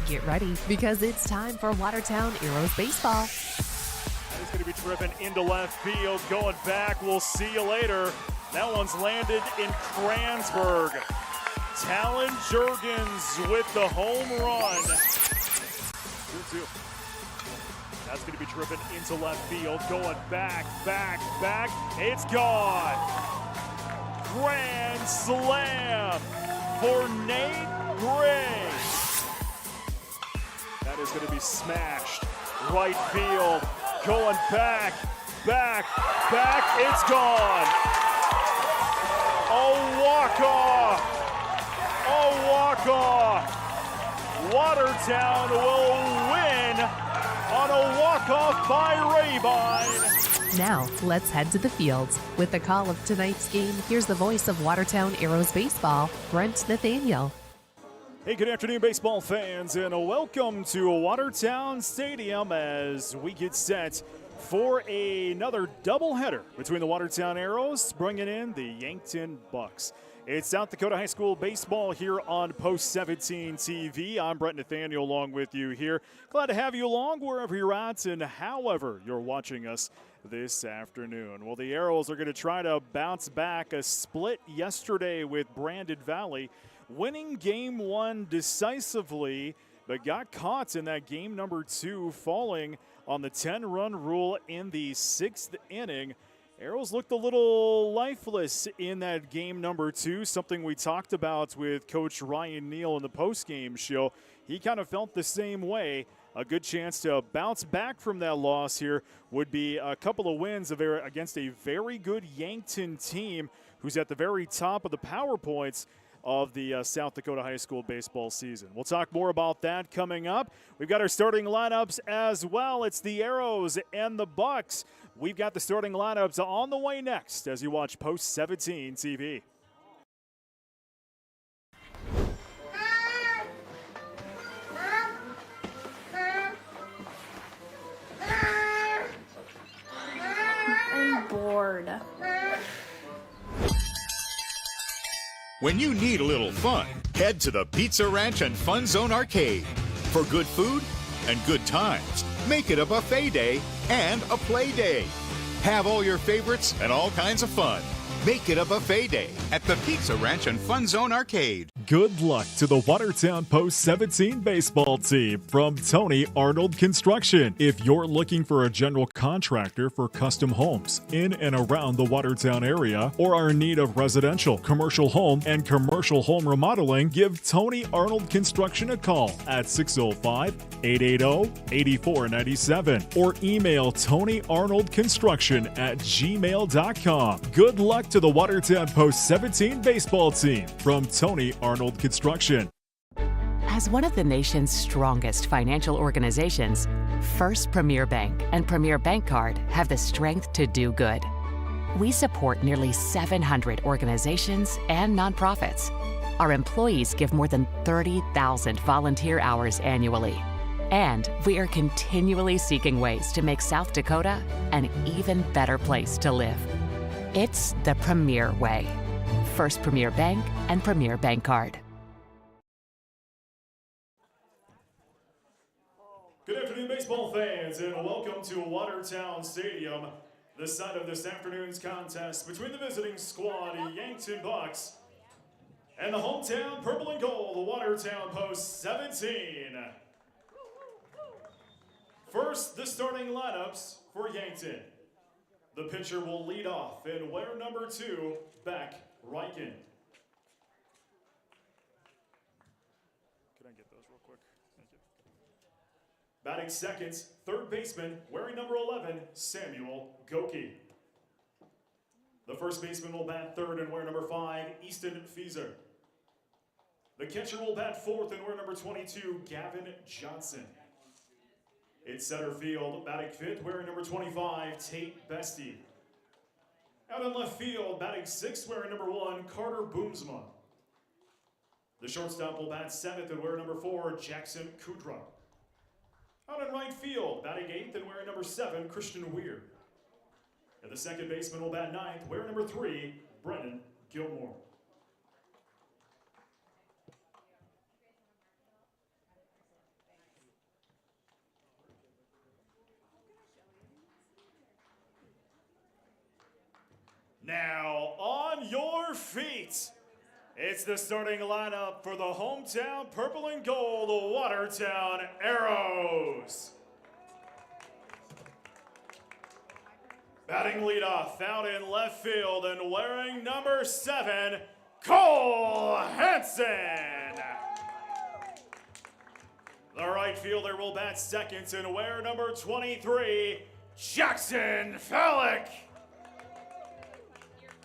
Get ready because it's time for Watertown Arrows baseball. That is going to be driven into left field. Going back, we'll see you later. That one's landed in Kranzberg. Talon Jurgens with the home run. 2-2. That's going to be driven into left field. Going back. It's gone. Grand slam for Nate Gray. That is going to be smashed. Right field. Going back. It's gone. A walk-off. Watertown will win on a walk-off by Rabine. Now, let's head to the fields. With the call of tonight's game, here's the voice of Watertown Arrows baseball, Brent Nathaniel. Hey, good afternoon, baseball fans, and welcome to Watertown Stadium as we get set for another doubleheader between the Watertown Arrows, bringing in the Yankton Bucks. It's South Dakota High School baseball here on Post 17 TV. I'm Brent Nathaniel along with you here. Glad to have you along wherever you're at and however you're watching us this afternoon. Well, the Arrows are going to try to bounce back a split yesterday with Brandon Valley, winning game one decisively, but got caught in that game number two, falling on the 10-run rule in the sixth inning. Arrows looked a little lifeless in that game number two, something we talked about with Coach Ryan Neal in the postgame show. He kind of felt the same way. A good chance to bounce back from that loss here would be a couple of wins against a very good Yankton team who's at the very top of the power points of the South Dakota High School baseball season. We'll talk more about that coming up. We've got our starting lineups as well. It's the Arrows and the Bucks. We've got the starting lineups on the way next as you watch Post 17 TV. I'm bored. When you need a little fun, head to the Pizza Ranch and Fun Zone Arcade. For good food and good times, make it a buffet day and a play day. Have all your favorites and all kinds of fun. Make it a buffet day at the Pizza Ranch and Fun Zone Arcade. Good luck to the Watertown Post 17 baseball team from Tony Arnold Construction. If you're looking for a general contractor for custom homes in and around the Watertown area or are in need of residential, commercial home, and commercial home remodeling, give Tony Arnold Construction a call at 605-880-8497 or email TonyArnoldConstruction@gmail.com. Good luck to the Watertown Post 17 baseball team from Tony Arnold Construction. As one of the nation's strongest financial organizations, First Premier Bank and Premier Bank Card have the strength to do good. We support nearly 700 organizations and nonprofits. Our employees give more than 30,000 volunteer hours annually. And we are continually seeking ways to make South Dakota an even better place to live. It's the Premier way. First Premier Bank and Premier Bank Card. Good afternoon, baseball fans, and welcome to Watertown Stadium, the site of this afternoon's contest between the visiting squad, Yankton Bucks, and the hometown purple and gold, the Watertown Post 17. First, the starting lineups for Yankton. The pitcher will lead off in wear number 2, Beck Riken. Can I get those real quick? Thank you. Batting second, third baseman, wearing number 11, Samuel Goki. The first baseman will bat third and wear number 5, Easton Fieser. The catcher will bat fourth and wear number 22, Gavin Johnson. In center field, batting fifth, wearing number 25, Tate Bestie. Out in left field, batting sixth, wearing number 1, Carter Boomsma. The shortstop will bat seventh and wear number 4, Jackson Kudra. Out in right field, batting eighth and wearing number 7, Christian Weir. And the second baseman will bat ninth, wearing number 3, Brennan Gilmore. Now, on your feet, it's the starting lineup for the hometown purple and gold Watertown Arrows. Batting leadoff out in left field and wearing number 7, Cole Hansen. The right fielder will bat second and wear number 23, Jackson Fallick.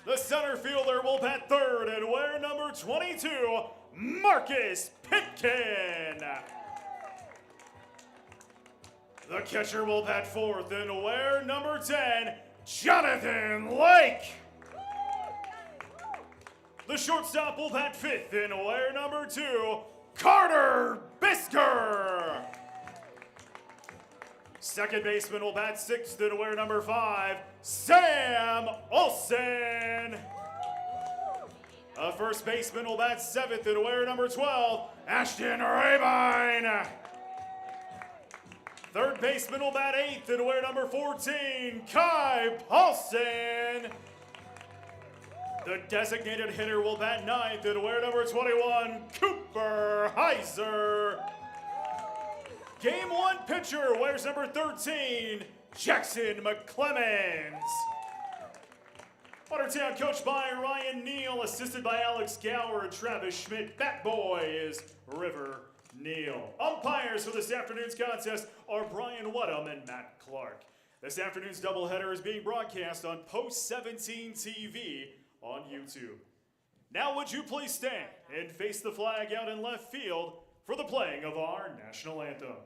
The center fielder will bat third and wear number 22, Marcus Pitkin. The catcher will bat fourth and wear number 10, Jonathan Lake. The shortstop will bat fifth and wear number 2, Carter Bisker. Second baseman will bat sixth and wear number 5, Sam Olsen. First baseman will bat seventh and wear number 12, Ashton Rabine. Third baseman will bat eighth and wear number 14, Kai Paulson. The designated hitter will bat ninth and wear number 21, Cooper Heiser. Game 1 pitcher wears number 13, Jackson McClemens. Watertown coached by Ryan Neal, assisted by Alex Gower and Travis Schmidt. Bat boy is River Neal. Umpires for this afternoon's contest are Brian Woodham and Matt Clark. This afternoon's doubleheader is being broadcast on Post 17 TV on YouTube. Now would you please stand and face the flag out in left field for the playing of our national anthem.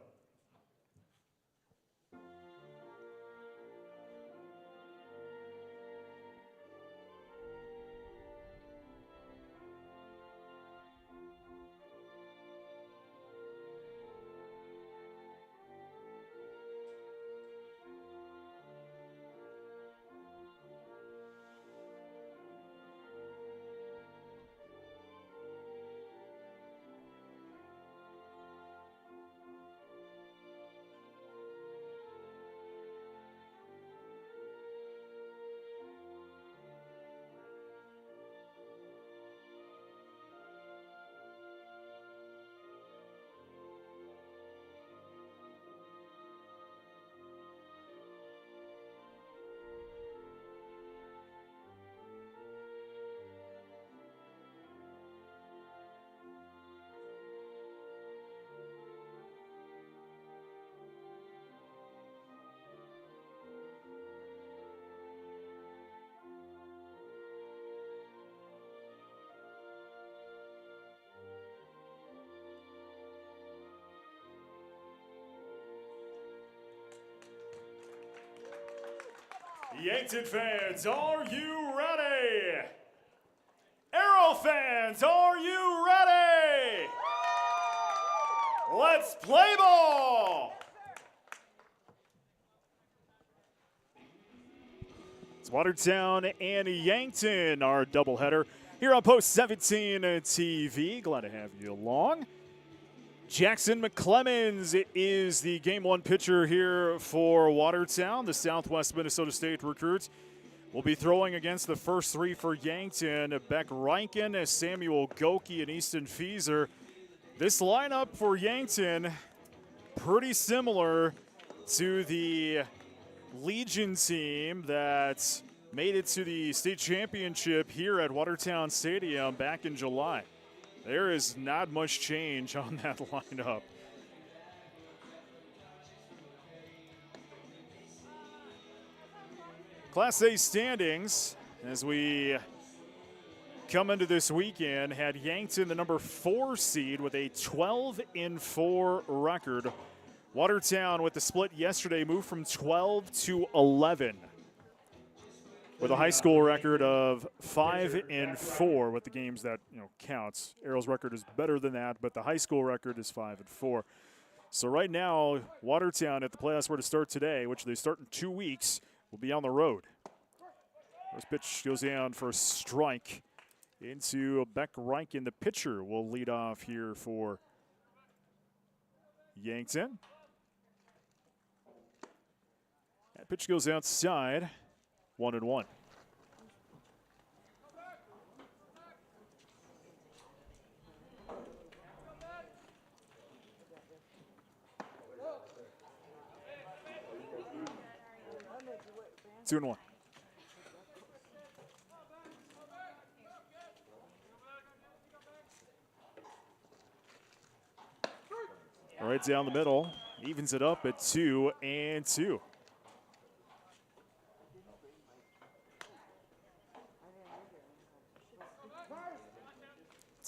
Yankton fans, are you ready? Arrow fans, are you ready? Let's play ball! It's Watertown and Yankton, our doubleheader here on Post 17 TV. Glad to have you along. Jackson McClemens is the Game 1 pitcher here for Watertown. The Southwest Minnesota State recruits will be throwing against the first three for Yankton, Beck Reinken, Samuel Goki, and Easton Fieser. This lineup for Yankton, pretty similar to the Legion team that made it to the state championship here at Watertown Stadium back in July. There is not much change on that lineup. Class A standings, as we come into this weekend, had Yankton the number 4 seed with a 12-4 record. Watertown, with the split yesterday, moved from 12 to 11. With a high school record of 5-4 with the games that counts. Arrow's record is better than that, but the high school record is 5-4. So right now, Watertown, if the playoffs were to start today, which they start in 2 weeks, will be on the road. First pitch goes down for a strike into Beck Reinken. The pitcher will lead off here for Yankton. That pitch goes outside. 1-1. 2-1. Right down the middle, evens it up at 2-2.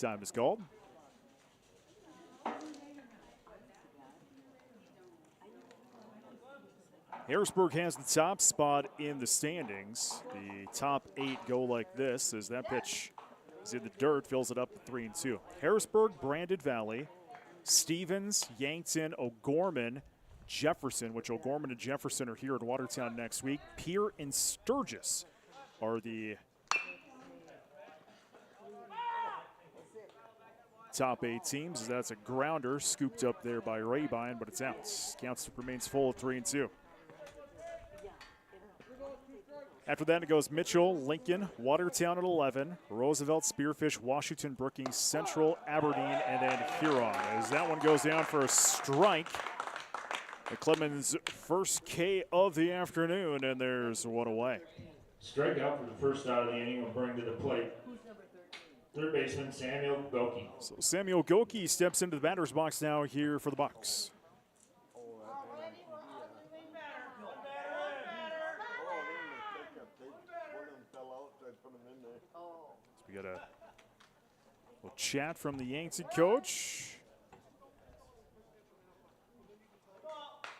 Time is called. Harrisburg has the top spot in the standings. The top 8 go like this as that pitch is in the dirt, fills it up at 3-2. Harrisburg, Brandon Valley, Stevens, Yankton, O'Gorman, Jefferson, which O'Gorman and Jefferson are here at Watertown next week. Pierre and Sturgis are the top 8 teams. That's a grounder scooped up there by Rabine, but it's out. Counts remains full at 3-2. After that, it goes Mitchell, Lincoln, Watertown at 11, Roosevelt, Spearfish, Washington, Brookings, Central, Aberdeen, and then Huron. As that one goes down for a strike. The Clemens' first K of the afternoon, and there's one away. Strikeout for the first out of the inning will bring to the plate third baseman Samuel Goki. So Samuel Goki steps into the batter's box now here for the Bucks. We got a little chat from the Yankton coach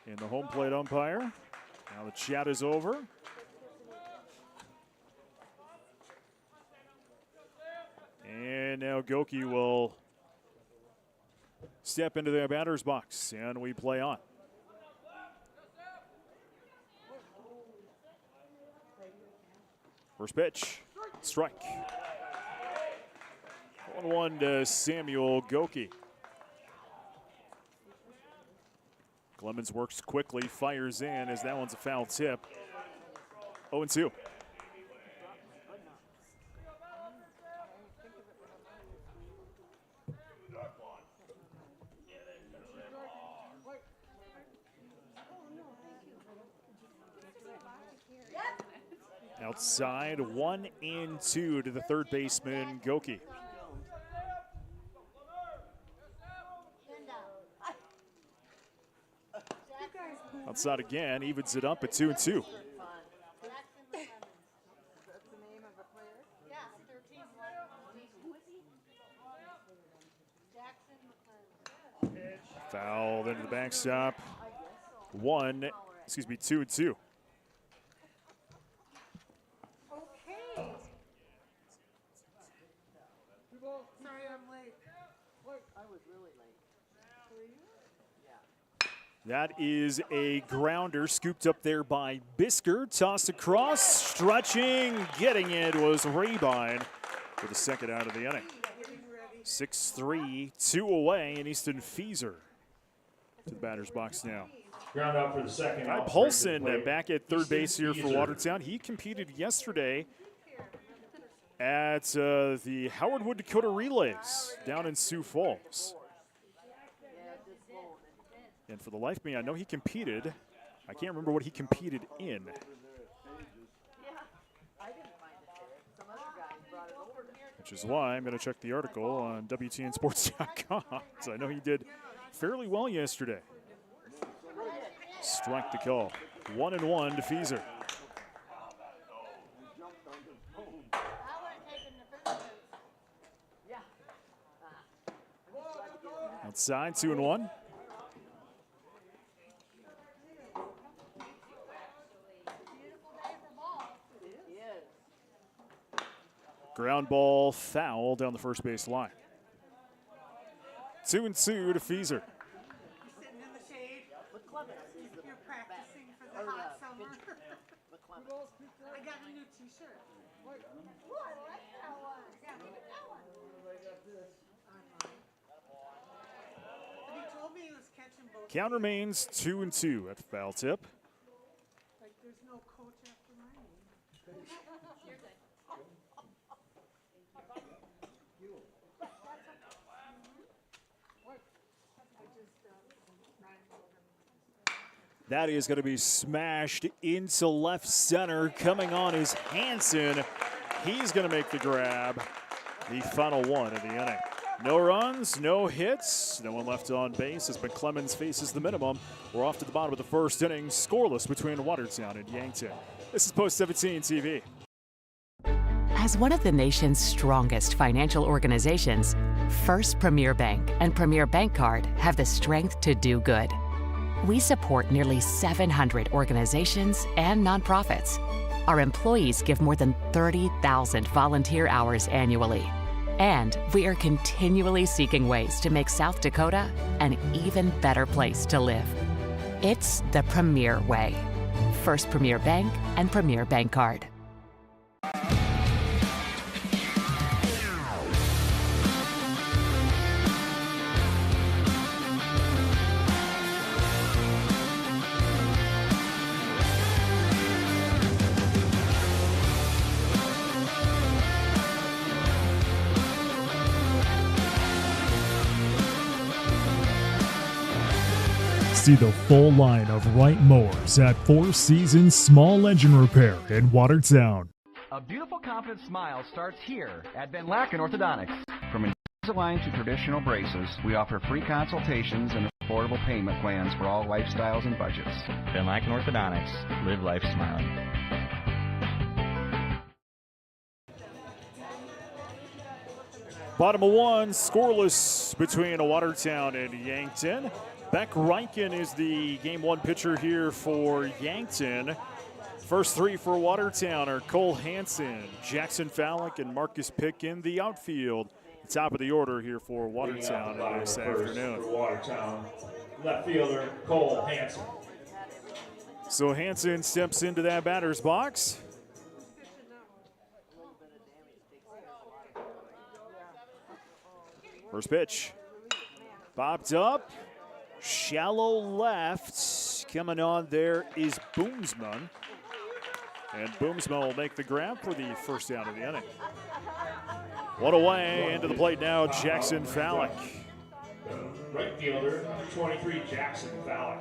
and the home plate umpire. Now the chat is over. And now Goki will step into the batter's box, and we play on. First pitch, strike. 1-1 to Samuel Goki. Clemens works quickly, fires in as that one's a foul tip. 0-2. Outside, 1-2 to the third baseman, Goki. Outside again, evens it up at 2-2. Fouled into the backstop. 2-2. That is a grounder scooped up there by Bisker. Tossed across, stretching, getting it was Rabine for the second out of the inning. 6-3, 2 away, and Easton Fieser to the batter's box now. Ground out for the second. Guy Paulson back at third base here for Watertown. He competed yesterday at the Howard Wood Dakota Relays down in Sioux Falls. And for the life of me, I know he competed. I can't remember what he competed in. Which is why I'm going to check the article on WTNSports.com. So I know he did fairly well yesterday. Strike the call. 1-1 to Fieser. Outside, 2-1. Ground ball foul down the first base line. 2-2 to Fieser. Sitting in the shade. You're practicing for the hot summer. I got a new t-shirt. Ooh, I like that one. Yeah, look at that one. But he told me he was catching both. Count remains 2-2 at the foul tip. Like there's no coach after my name. That is going to be smashed into left center. Coming on is Hansen. He's going to make the grab. The final one of the inning. No runs, no hits, no one left on base as McClemens faces the minimum. We're off to the bottom of the first inning, scoreless between Watertown and Yankton. This is Post 17 TV. As one of the nation's strongest financial organizations, First Premier Bank and Premier Bank Card have the strength to do good. We support nearly 700 organizations and nonprofits. Our employees give more than 30,000 volunteer hours annually. And we are continually seeking ways to make South Dakota an even better place to live. It's the Premier way. First Premier Bank and Premier Bank Card. See the full line of Wright mowers at Four Seasons Small Engine Repair in Watertown. A beautiful, confident smile starts here at Van Laken Orthodontics. From Invisalign to traditional braces, we offer free consultations and affordable payment plans for all lifestyles and budgets. Van Laken Orthodontics. Live life smiling. Bottom of one, scoreless between Watertown and Yankton. Beck Reinken is the game one pitcher here for Yankton. First three for Watertown are Cole Hansen, Jackson Fallick, and Marcus Pick in the outfield. Top of the order here for Watertown this afternoon. For Watertown, left fielder Cole Hansen. So Hansen steps into that batter's box. First pitch. Bobbed up. Shallow left. Coming on there is Boomsman. And Boomsman will make the grab for the first out of the inning. One away, into the plate now, Jackson Fallick. Right fielder, number 23, Jackson Fallick.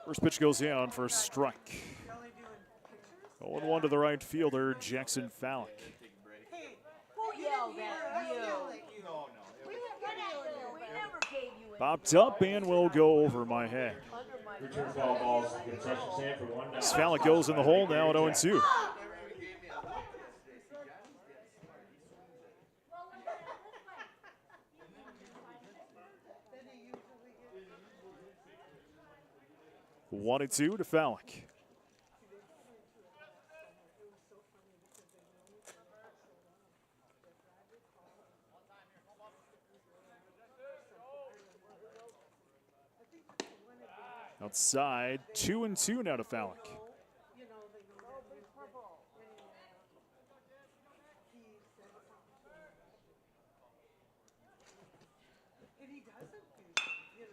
First pitch goes down for a strike. 0-1 to the right fielder, Jackson Fallick. Bobbed up and will go over my head. Return foul balls, concession stand for 1-0. Fallick goes in the hole now at 0-2. One and two to Fallick. Outside, 2-2 now to Fallick.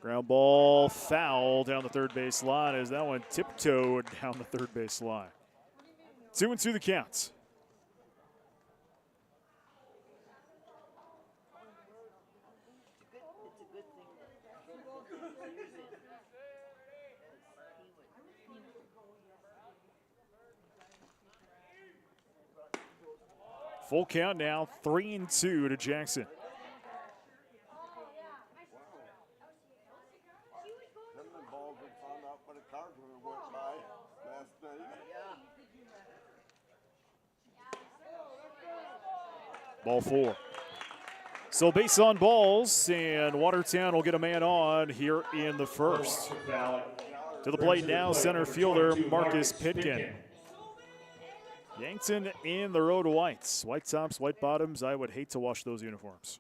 Ground ball foul down the third base line as that one tiptoed down the third base line. 2-2 the counts. Full count now, 3-2 to Jackson. Ball four. So base on balls, and Watertown will get a man on here in the first. To the plate now, center fielder Marcus Pitkin. Yankton in the road whites. White tops, white bottoms. I would hate to wash those uniforms.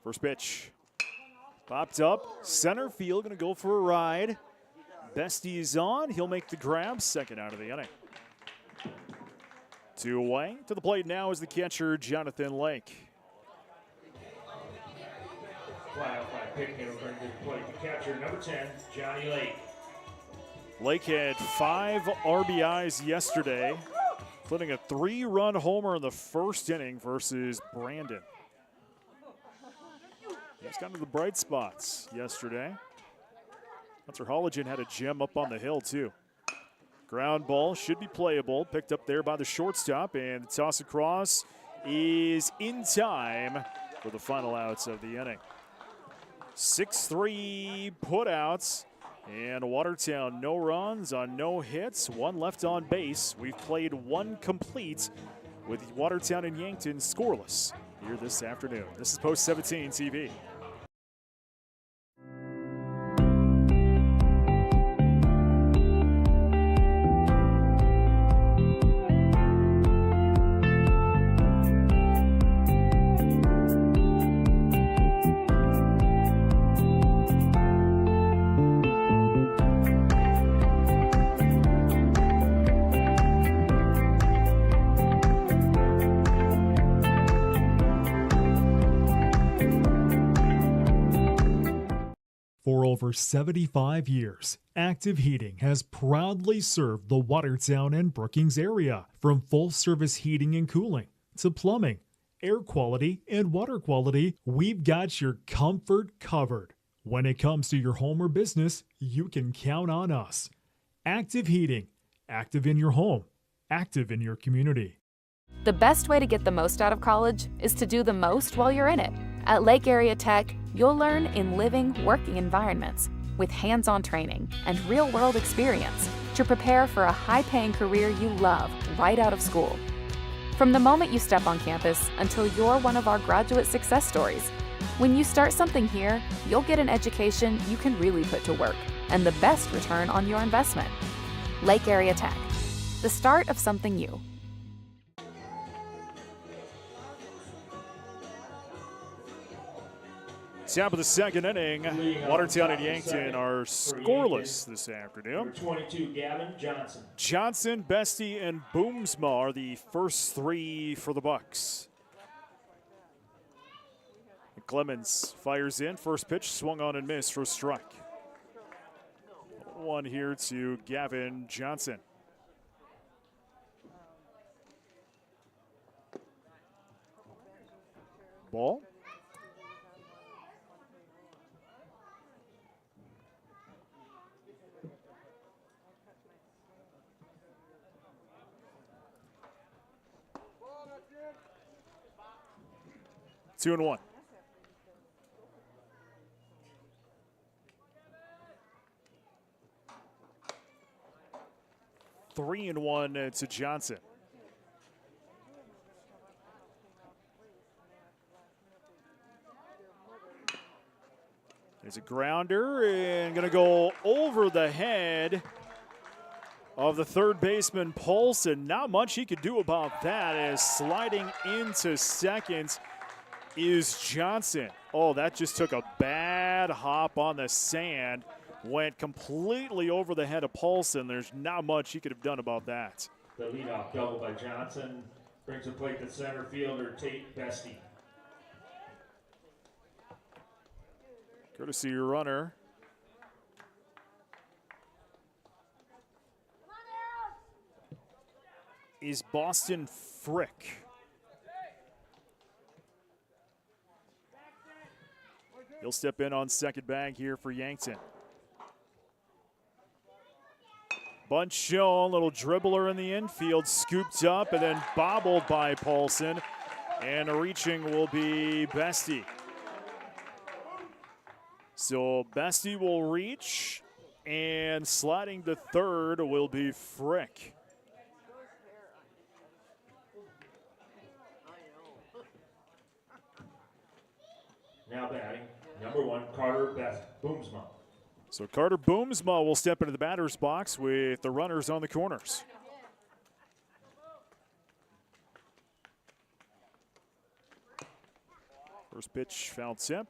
First pitch. Popped up. Center field going to go for a ride. Bestie's on. He'll make the grab. Second out of the inning. Two away. To the plate now is the catcher, Jonathan Lake. Fly out by Pickett will bring to the plate to catcher number 10, Johnny Lake. Lake had 5 RBIs yesterday, including a 3-run homer in the first inning versus Brandon. He's kind of the bright spots yesterday. Hunter Holligan had a gem up on the hill, too. Ground ball should be playable, picked up there by the shortstop, and the toss across is in time for the final outs of the inning. 6-3 putouts, and Watertown no runs on no hits, 1 left on base. We've played 1 complete with Watertown and Yankton scoreless here this afternoon. This is Post 17 TV. For over 75 years, Active Heating has proudly served the Watertown and Brookings area. From full-service heating and cooling to plumbing, air quality, and water quality, we've got your comfort covered. When it comes to your home or business, you can count on us. Active Heating. Active in your home. Active in your community. The best way to get the most out of college is to do the most while you're in it. At Lake Area Tech, you'll learn in living, working environments with hands-on training and real-world experience to prepare for a high-paying career you love right out of school. From the moment you step on campus until you're one of our graduate success stories, when you start something here, you'll get an education you can really put to work and the best return on your investment. Lake Area Tech, the start of something new. Top of the second inning, Watertown and Yankton are scoreless this afternoon. 22, Gavin Johnson. Johnson, Bestie, and Boomsma are the first 3 for the Bucks. Clemens fires in, first pitch, swung on and missed for a strike. 1 here to Gavin Johnson. Ball. Two and one. Three and one to Johnson. There's a grounder and going to go over the head of the third baseman Paulson. Not much he could do about that, as sliding into second is Johnson. Oh, that just took a bad hop on the sand. Went completely over the head of Paulson. There's not much he could have done about that. The leadoff double by Johnson brings a plate to center fielder Tate Bestie. Courtesy runner. Is Boston Frick. He'll step in on second bag here for Yankton. Bunt shown, little dribbler in the infield, scooped up and then bobbled by Paulson. And reaching will be Bestie. So Bestie will reach, and sliding to third will be Frick. Now batting, number 1, Carter Boomsma. So Carter Boomsma will step into the batter's box with the runners on the corners. First pitch, foul tip.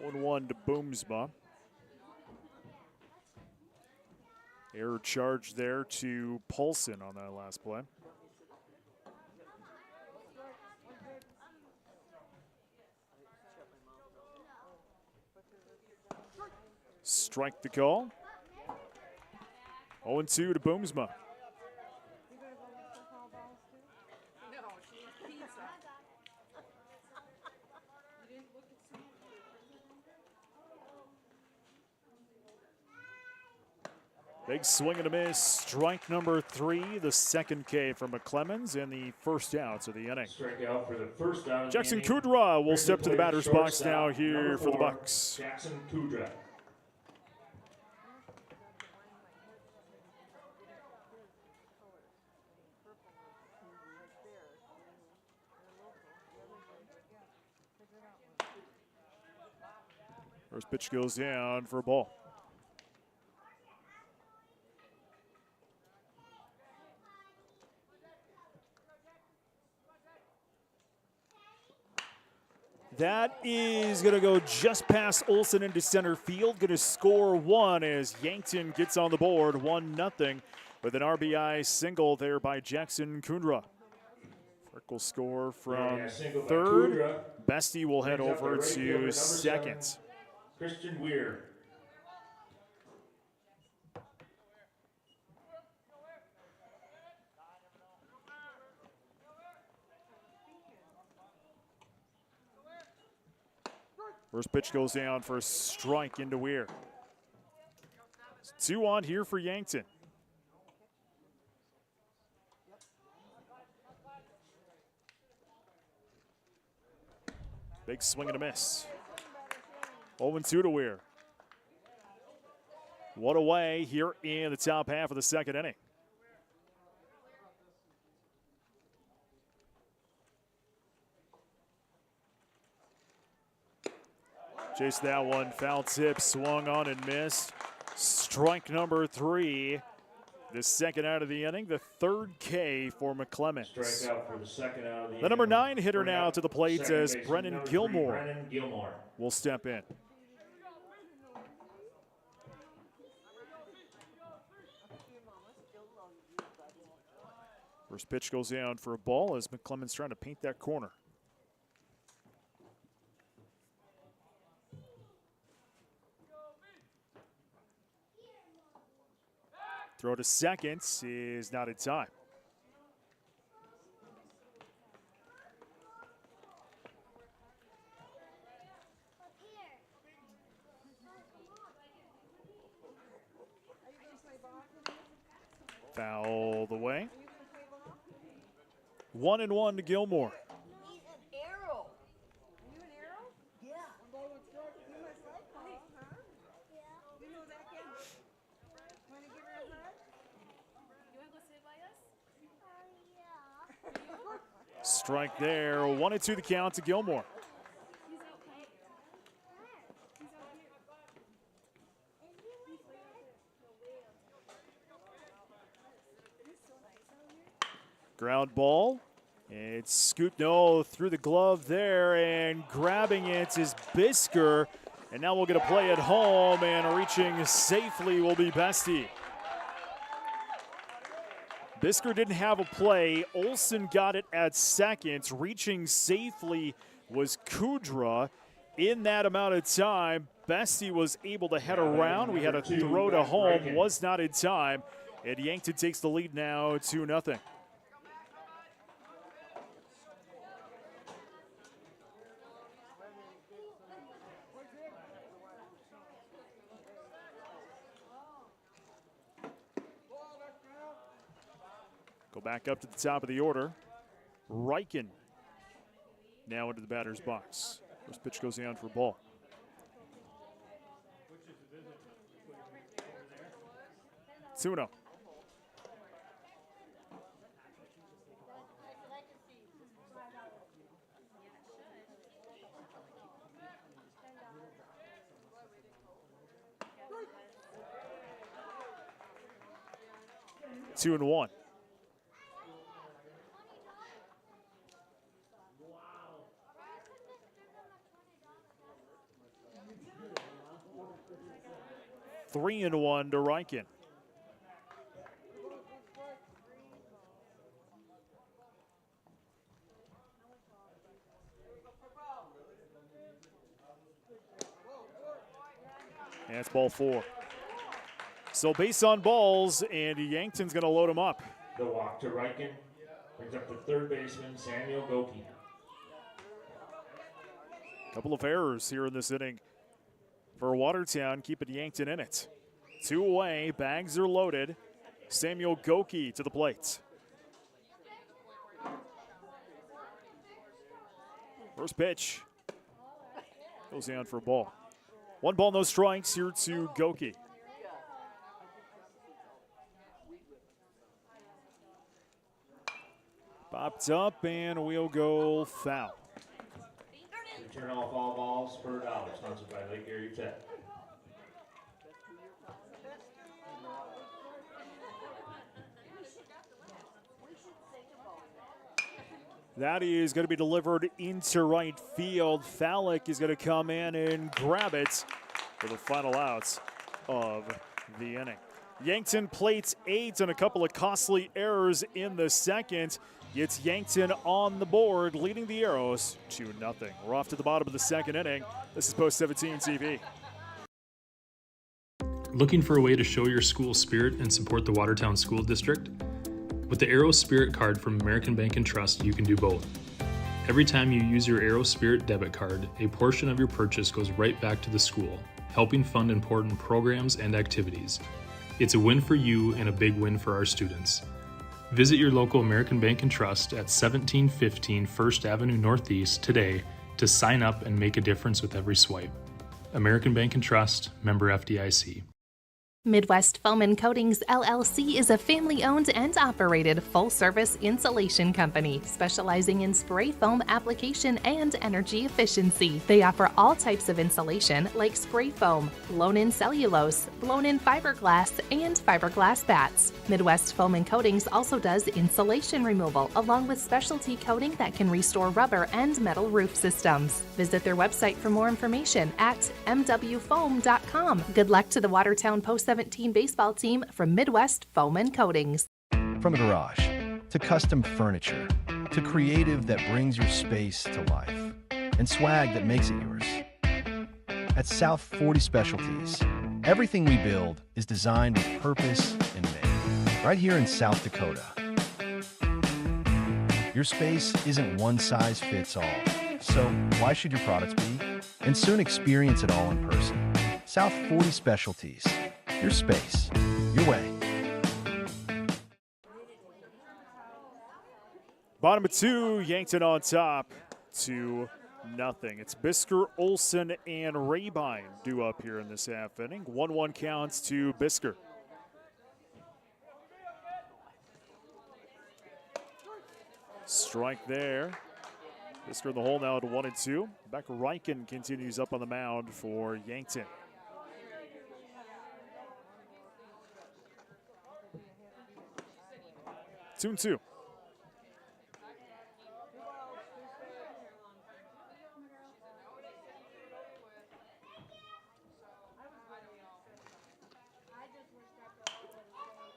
1-1 to Boomsma. Error charge there to Paulson on that last play. Strike the call. 0-2 to Boomsma. Big swing and a miss. Strike number 3, the second K from McClemens, and the first outs of the inning. Strikeout for the first out of the Jackson inning. Kudra will step to the batter's box Shortstop, now here number for the 4, Bucks. Jackson Kudra. First pitch goes down for a ball. That is going to go just past Olsen into center field. Going to score 1 as Yankton gets on the board, 1-0 with an RBI single there by Jackson Kundra. Frick will score from third. Bestie will head over to second. Christian Weir. First pitch goes down for a strike into Weir. 2 on here for Yankton. Big swing and a miss. 0-2 to Weir. 1 away here in the top half of the second inning. Chase that one, foul tip, swung on and missed. Strike number 3, the second out of the inning, the third K for McClemens. Strikeout for the second out of the inning. The number 9 hitter now to the plate as Second baseman, Brennan number 3, Gilmore Brennan Gilmore. will step in. First pitch goes down for a ball as McClemens trying to paint that corner. Throw to second is not in time. Foul the way. 1-1 to Gilmore. He's an arrow. Are you an arrow? Yeah. You must like me, huh? Yeah. You know that kid? Want to give her a hug? You want to go sit by us? Yeah. Strike there. 1-2 the count to Gilmore. He's okay. He's out here. Ground ball. It's scooped through the glove there, and grabbing it is Bisker. And now we'll get a play at home, and reaching safely will be Bestie. Bisker didn't have a play. Olsen got it at second. Reaching safely was Kudra. In that amount of time, Bestie was able to head around. We had a throw to home, was not in time. And Yankton takes the lead now 2-0. Go back up to the top of the order. Riken now into the batter's box. First pitch goes down for a ball. Tsuno. Two and one. Three and one to Riken. And it's ball 4. So base on balls, and Yankton's going to load him up. The walk to Riken brings up the third baseman, Samuel Goki. Couple of errors here in this inning for Watertown, keeping Yankton in it. 2 away, bags are loaded. Samuel Goki to the plate. First pitch goes down for a ball. 1 ball, no strikes here to Goki. Popped up, and we'll go foul. Return off all balls per dollar, sponsored by Lake Area Tech. That is going to be delivered into right field. Fallick is going to come in and grab it for the final outs of the inning. Yankton plates 8 on a couple of costly errors in the second. Gets Yankton on the board, leading the Arrows 2-0. We're off to the bottom of the second inning. This is Post 17 TV. Looking for a way to show your school spirit and support the Watertown School District? With the Arrow Spirit card from American Bank and Trust, you can do both. Every time you use your Arrow Spirit debit card, a portion of your purchase goes right back to the school, helping fund important programs and activities. It's a win for you and a big win for our students. Visit your local American Bank and Trust at 1715 First Avenue Northeast today to sign up and make a difference with every swipe. American Bank and Trust, member FDIC. Midwest Foam and Coatings LLC is a family-owned and operated full-service insulation company specializing in spray foam application and energy efficiency. They offer all types of insulation like spray foam, blown-in cellulose, blown-in fiberglass, and fiberglass bats. Midwest Foam and Coatings also does insulation removal along with specialty coating that can restore rubber and metal roof systems. Visit their website for more information at mwfoam.com. Good luck to the Watertown Post 17 baseball team from Midwest Foam and Coatings. From a garage to custom furniture to creative that brings your space to life and swag that makes it yours. At South 40 Specialties, everything we build is designed with purpose and made right here in South Dakota. Your space isn't one size fits all, so why should your products be? And soon experience it all in person. South 40 Specialties. Your space, your way. Bottom of 2, Yankton on top, 2-0. It's Bisker, Olson, and Rabine due up here in this half inning. 1-1 counts to Bisker. Strike there. Bisker in the hole now at 1-2. Back Riken continues up on the mound for Yankton. 2-2.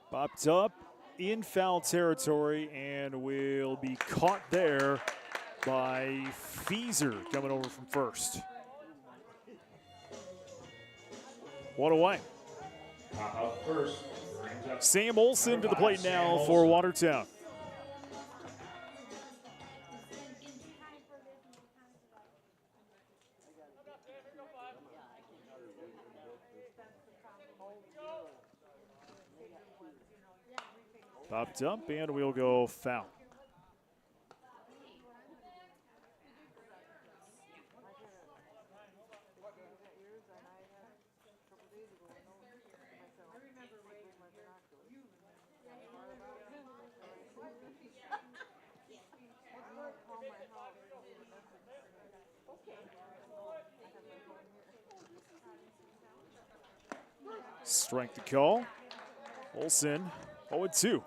Popped up in foul territory and will be caught there by Feezer coming over from first. 1 away. Pop out first. Sam Olson to the plate now for Watertown. Popped up, and we'll go foul. Strike to call. Olson 0-2.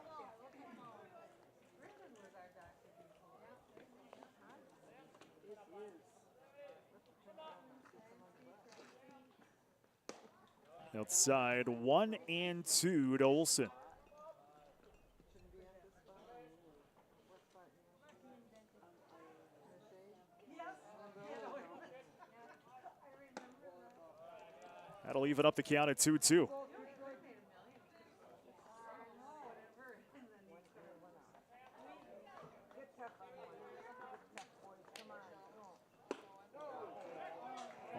Outside 1-2 to Olson. That'll even up the count at 2-2.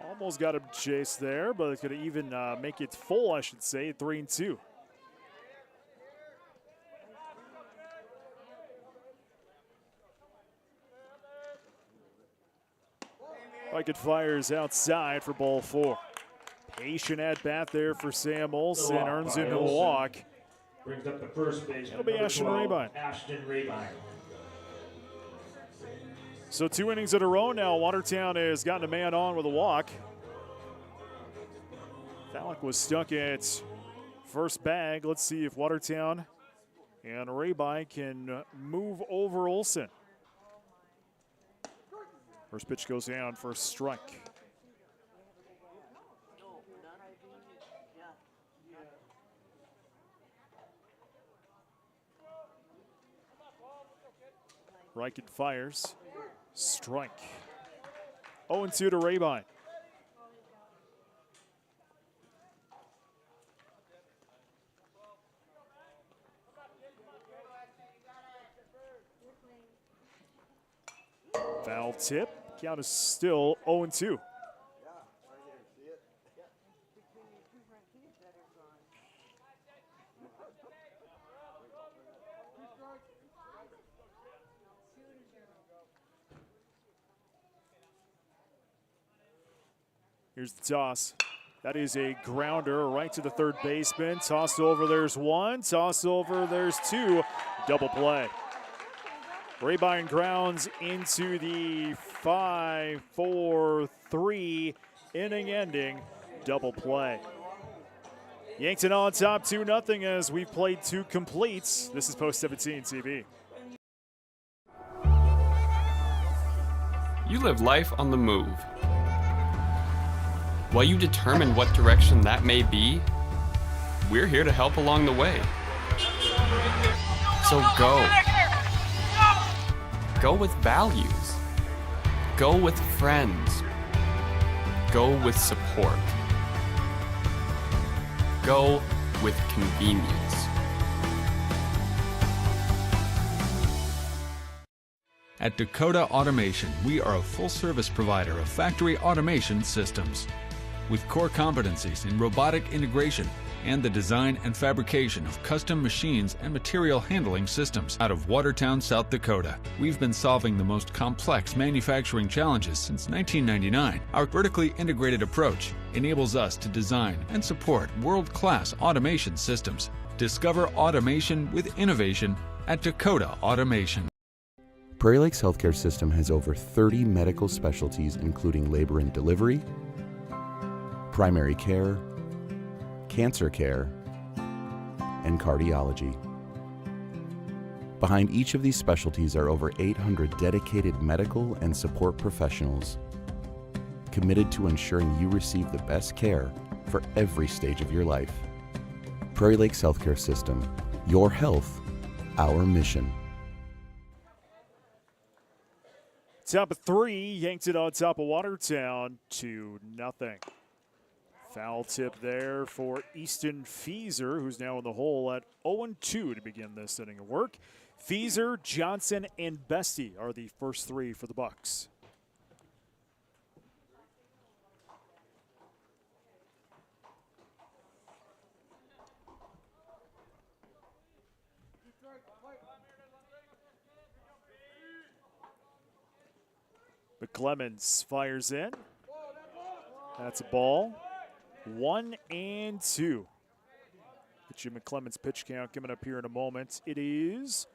Almost got him chased there, but it's going to even make it full, I should say, at 3-2. It fires outside for ball 4. Patient at bat there for Sam Olsen, earns him a walk. Brings up the first base. It'll be Ashton Rabine. So 2 innings in a row now. Watertown has gotten a man on with a walk. Fallick was stuck at first bag. Let's see if Watertown and Rabine can move over Olsen. First pitch goes down for a strike. Reichen fires. Strike. 0-2 to Rabine. Foul tip. Count is still 0-2. Here's the toss. That is a grounder right to the third baseman. Tossed over, there's 1. Tossed over, there's 2. Double play. Rabine grounds into the 5-4-3 inning-ending double play. Yankton on top 2-0 as we've played 2 completes. This is Post 17 TV. You live life on the move. While you determine what direction that may be, we're here to help along the way. So go. Go with values. Go with friends. Go with support. Go with convenience. At Dakota Automation, we are a full-service provider of factory automation systems. With core competencies in robotic integration and the design and fabrication of custom machines and material handling systems out of Watertown, South Dakota. We've been solving the most complex manufacturing challenges since 1999. Our vertically integrated approach enables us to design and support world-class automation systems. Discover automation with innovation at Dakota Automation. Prairie Lakes Healthcare System has over 30 medical specialties, including labor and delivery, primary care, cancer care, and cardiology. Behind each of these specialties are over 800 dedicated medical and support professionals committed to ensuring you receive the best care for every stage of your life. Prairie Lakes Healthcare System, your health, our mission. Top of 3, Yankton on top of Watertown 2-0. Foul tip there for Easton Feeser, who's now in the hole at 0-2 to begin this inning of work. Feeser, Johnson, and Bestie are the first 3 for the Bucks. McClemens fires in. That's a ball. 1-2. The Jim McClemens pitch count coming up here in a moment. It is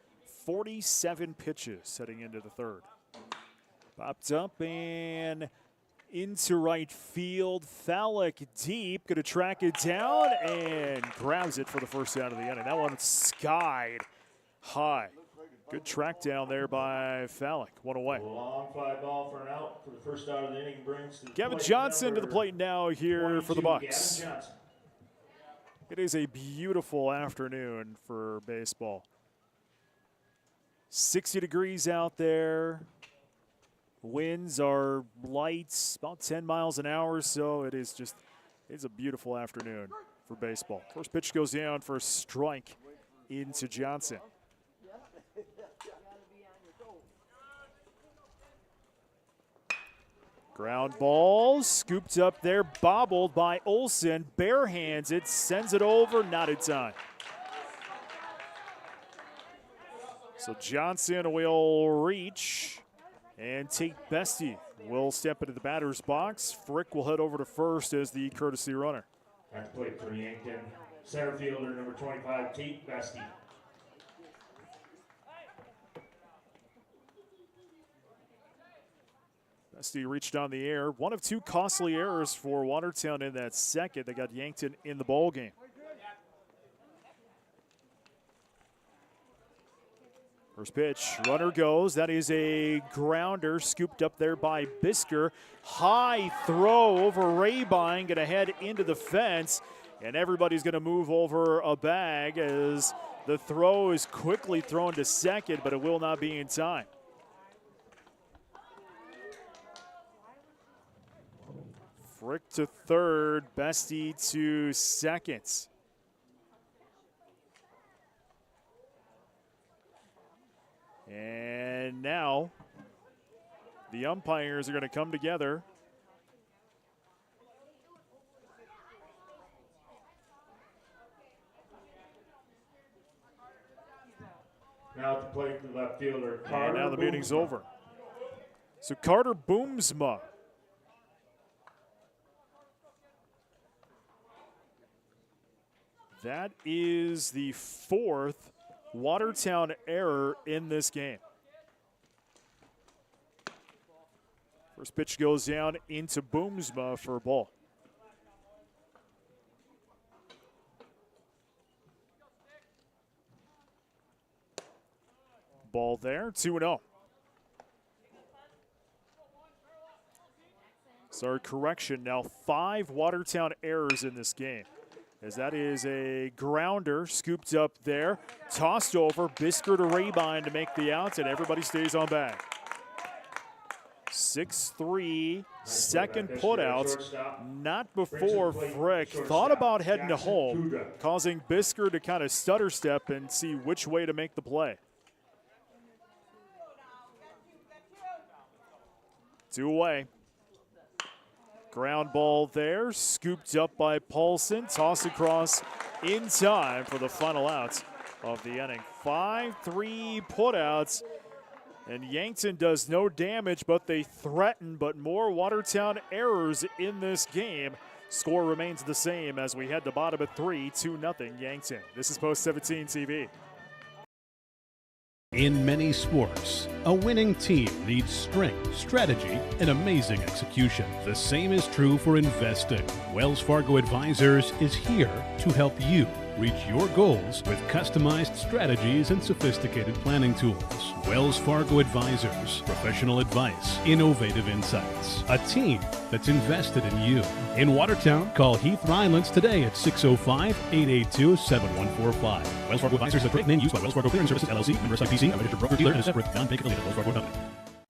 47 pitches heading into the third. Popped up and into right field. Fallick deep, going to track it down and grabs it for the first out of the inning. That one skied high. Good track down there by Fallick. 1 away. Long fly ball for an out for the first out of the inning brings to the Gavin plate Johnson to the plate now here for the 22, Bucks. Gavin Johnson. It is a beautiful afternoon for baseball. 60 degrees out there. Winds are light, about 10 miles an hour, so it is just It's a beautiful afternoon for baseball. First pitch goes down for a strike into Johnson. Ground ball, scooped up there, bobbled by Olsen, barehands it, sends it over, not in time. So Johnson will reach, and Tate Bestie will step into the batter's box. Frick will head over to first as the courtesy runner. At the plate for Yankton, center fielder number 25, Tate Bestie. Bestie reached on the air. One of two costly errors for Watertown in that second. They got Yankton in the ball game. First pitch, runner goes. That is a grounder scooped up there by Bisker. High throw over Rabine, going to head into the fence, and everybody's going to move over a bag as the throw is quickly thrown to second, but it will not be in time. Frick to third, Bestie to second. And now the umpires are going to come together. Now at the plate, the left fielder, Carter. And now the meeting's over. So Carter Boomsma. That is the fourth Watertown error in this game. First pitch goes down into Boomsma for a ball. Ball there, 2-0. Sorry, correction. Now 5 Watertown errors in this game, as that is a grounder scooped up there, tossed over, Bisker to Rabine to make the out, and everybody stays on bag. 6-3, second putout, not before Frick thought about heading to home, causing Bisker to kind of stutter step and see which way to make the play. 2 away. Ground ball there, scooped up by Paulson, tossed across in time for the final out of the inning. 5-3 putouts, and Yankton does no damage, but they threaten, but more Watertown errors in this game. Score remains the same as we head to bottom at 3, 2-0 Yankton. This is Post 17 TV. In many sports, a winning team needs strength, strategy, and amazing execution. The same is true for investing. Wells Fargo Advisors is here to help you reach your goals with customized strategies and sophisticated planning tools. Wells Fargo Advisors, professional advice, innovative insights, a team that's invested in you. In Watertown, call Heath Rylands today at 605-882-7145. Wells Fargo Advisors is a trade name used by Wells Fargo Clearing Services, LLC, member SIPC, a registered broker-dealer, and a separate non-bank affiliate of Wells Fargo Company.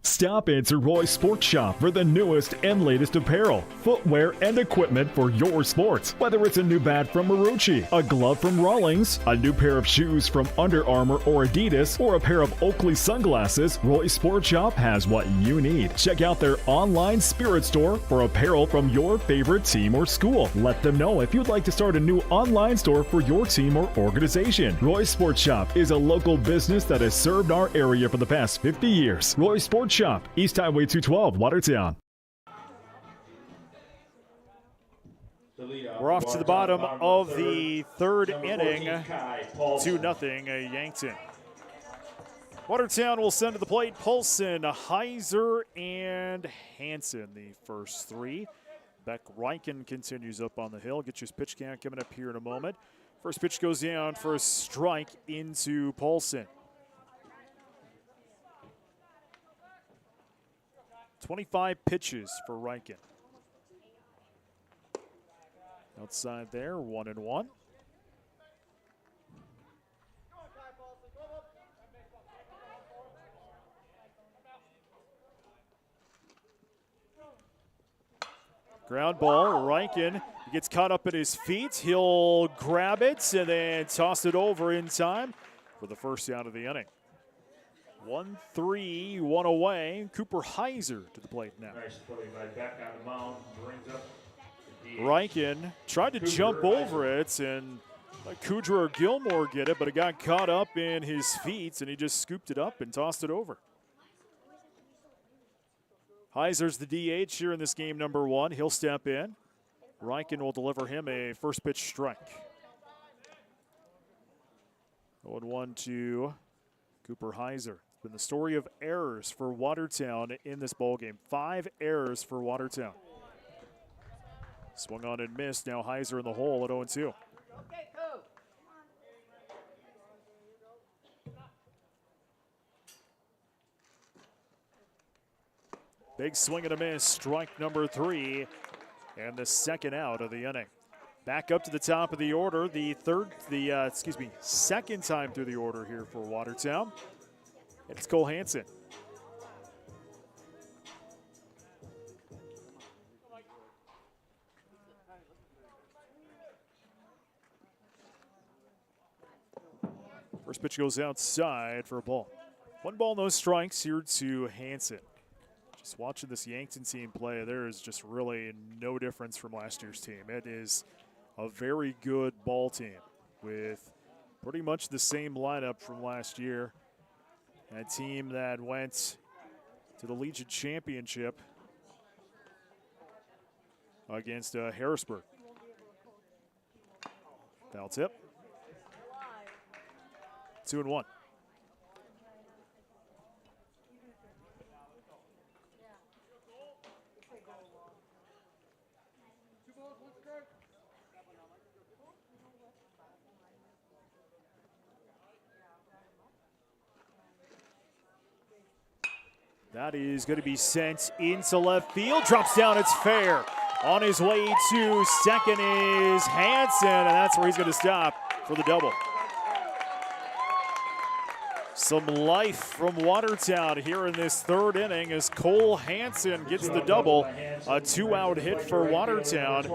Stop into Roy's Sports Shop for the newest and latest apparel, footwear, and equipment for your sports. Whether it's a new bat from Marucci, a glove from Rawlings, a new pair of shoes from Under Armour or Adidas, or a pair of Oakley sunglasses, Roy's Sports Shop has what you need. Check out their online spirit store for apparel from your favorite team or school. Let them know if you'd like to start a new online store for your team or organization. Roy's Sports Shop is a local business that has served our area for the past 50 years. Roy's Sports Shop, East Highway 212, Watertown. We're off to the bottom of the third inning, 2-0 Yankton. Watertown will send to the plate Paulson, Heiser, and Hanson, the first 3. Beck Reichen continues up on the hill. Get your pitch count coming up here in a moment. First pitch goes down for a strike into Paulson. 25 pitches for Reichen. Outside there, 1-1. Ground ball, Reichen He gets caught up at his feet. He'll grab it and then toss it over in time for the first out of the inning. 1-3, one away. Cooper Heiser to the plate now. Nice play by Beck on the mound. Brings up the DH. Reichen tried to jump over it and let Kudra or Gilmore get it, but it got caught up in his feet and he just scooped it up and tossed it over. Heiser's the DH here in this game number 1. He'll step in. Reichen will deliver him a first pitch strike. 0-1 to Cooper Heiser. It's been the story of errors for Watertown in this ballgame. 5 errors for Watertown. Swung on and missed. Now Heiser in the hole at 0-2. Big swing and a miss. Strike number 3. And the second out of the inning. Back up to the top of the order. Second time through the order here for Watertown. And it's Cole Hansen. First pitch goes outside for a ball. 1 ball, no strikes here to Hansen. Just watching this Yankton team play, there is just really no difference from last year's team. It is a very good ball team with pretty much the same lineup from last year. A team that went to the Legion Championship against Harrisburg. Foul tip. 2-1. That is going to be sent into left field. Drops down, it's fair. On his way to second is Hansen, and that's where he's going to stop for the double. Some life from Watertown here in this 3rd inning as Cole Hansen gets the double. A 2-out hit for Watertown,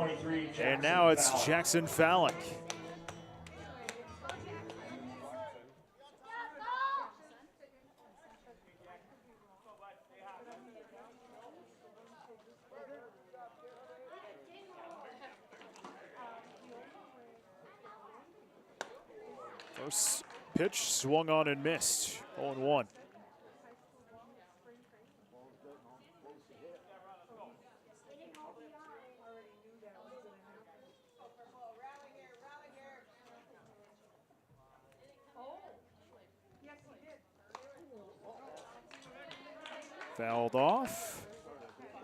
and now it's Jackson Fallick. First pitch swung on and missed. 0-1. Fouled off.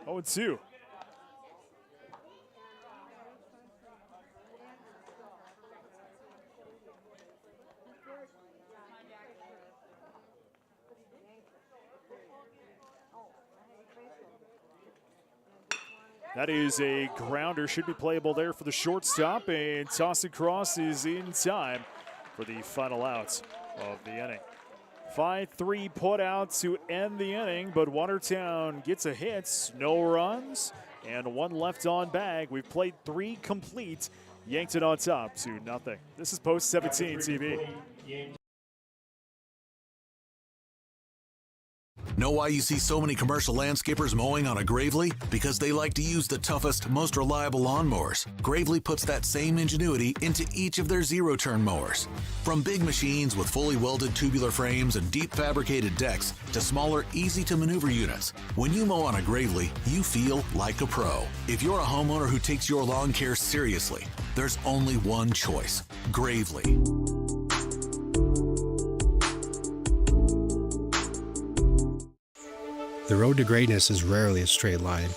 0-2. That is a grounder, should be playable there for the shortstop, and toss across is in time for the final out of the inning. 5-3 put out to end the inning, but Watertown gets a hit, no runs, and 1 left on bag. We've played 3 complete. Yankton on top 2-0. This is Post 17 TV. Know why you see so many commercial landscapers mowing on a Gravely? Because they like to use the toughest, most reliable lawnmowers. Gravely puts that same ingenuity into each of their zero-turn mowers. From big machines with fully welded tubular frames and deep fabricated decks to smaller, easy-to-maneuver units. When you mow on a Gravely, you feel like a pro. If you're a homeowner who takes your lawn care seriously, there's only one choice: Gravely. The road to greatness is rarely a straight line.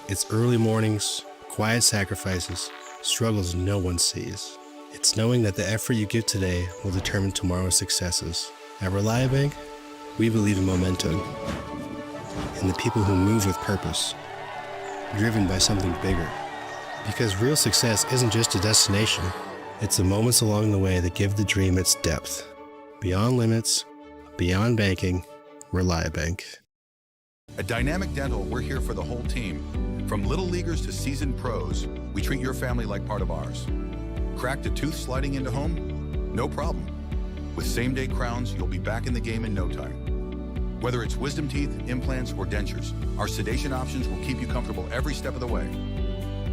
It's early mornings, quiet sacrifices, struggles no one sees. It's knowing that the effort you give today will determine tomorrow's successes. At Reliabank, we believe in momentum, in the people who move with purpose, driven by something bigger. Because real success isn't just a destination, it's the moments along the way that give the dream its depth. Beyond limits, beyond banking, Reliabank. At Dynamic Dental, we're here for the whole team. From little leaguers to seasoned pros, we treat your family like part of ours. Cracked a tooth sliding into home? No problem. With same-day crowns, you'll be back in the game in no time. Whether it's wisdom teeth, implants, or dentures, our sedation options will keep you comfortable every step of the way.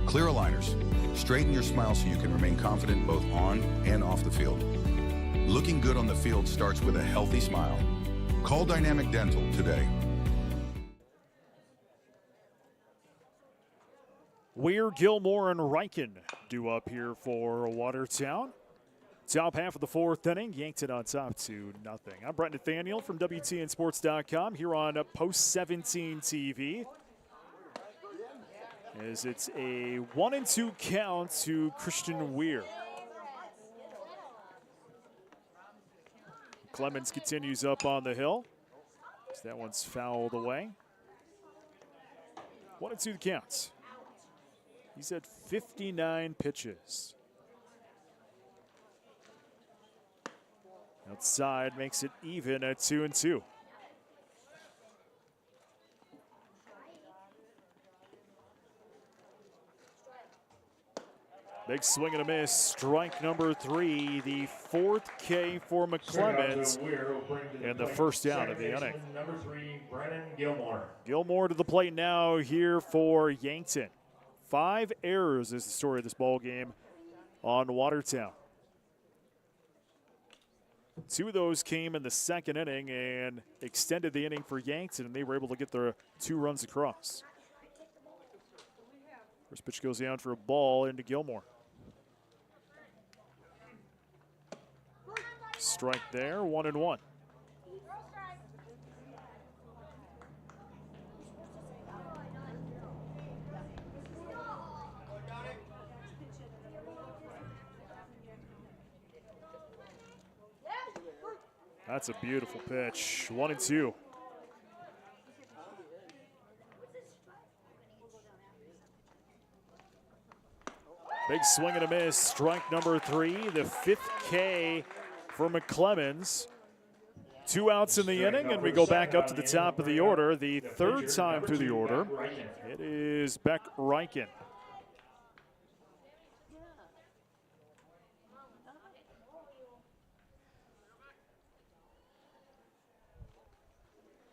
Clear aligners. Straighten your smile so you can remain confident both on and off the field. Looking good on the field starts with a healthy smile. Call Dynamic Dental today. Weir, Gilmore, and Riken due up here for Watertown. Top half of the fourth inning, Yankton on top 2-0. I'm Brett Nathaniel from WTNSports.com here on Post 17 TV. As it's a 1-2 count to Christian Weir. Clemens continues up on the hill. So that one's fouled away. 1-2 the counts. He's at 59 pitches. Outside makes it even at 2-2. Big swing and a miss. Strike number 3. The 4th K for McClemens. And the first out of the inning. Number 3, Brennan Gilmore. Gilmore to the plate now here for Yankton. 5 errors is the story of this ball game on Watertown. 2 of those came in the second inning and extended the inning for Yankton, and they were able to get their 2 runs across. First pitch goes down for a ball into Gilmore. Strike there, 1-1. That's a beautiful pitch. 1-2. Big swing and a miss. Strike number 3. The 5th K for McClemens. 2 outs in the inning, and we go back up to the top of the order. The 3rd time through the order. It is Beck Riken.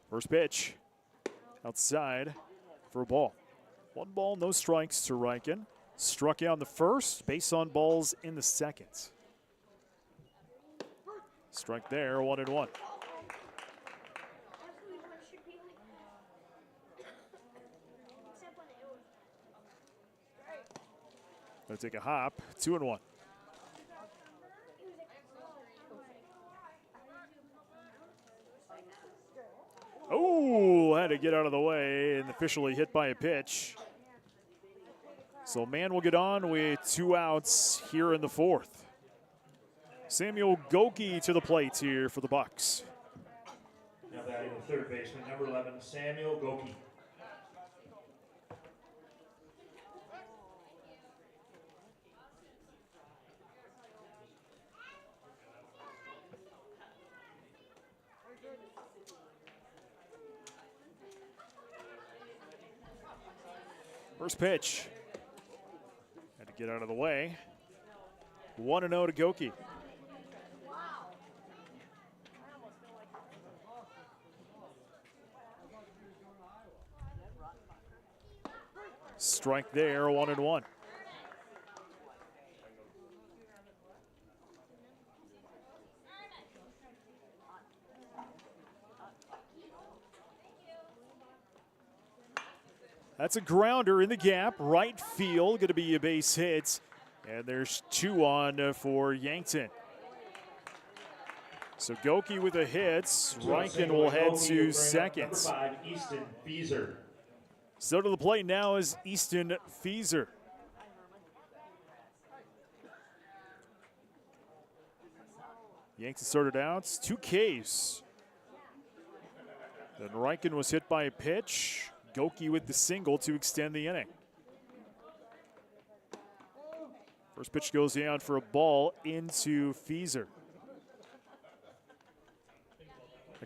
First pitch, outside for a ball. 1 ball, no strikes to Riken. Struck out in the first, base on balls in the second. Strike there, 1-1. Gonna take a hop, 2-1. Oh, had to get out of the way and officially hit by a pitch. So man will get on with 2 outs here in the 4th. Samuel Goki to the plate here for the Bucks. Now batting the 3rd baseman, number 11, Samuel Goki. First pitch. Had to get out of the way. 1-0 to Goki. Strike there, 1-1. That's a grounder in the gap, right field, going to be a base hit. And there's 2 on for Yankton. So Goki with a hit. Riken will head to second. Number 5, Easton Feeser. So to the plate now is Easton Feeser. Yankton started out 2 Ks. Then Riken was hit by a pitch. Goki with the single to extend the inning. First pitch goes down for a ball into Feeser.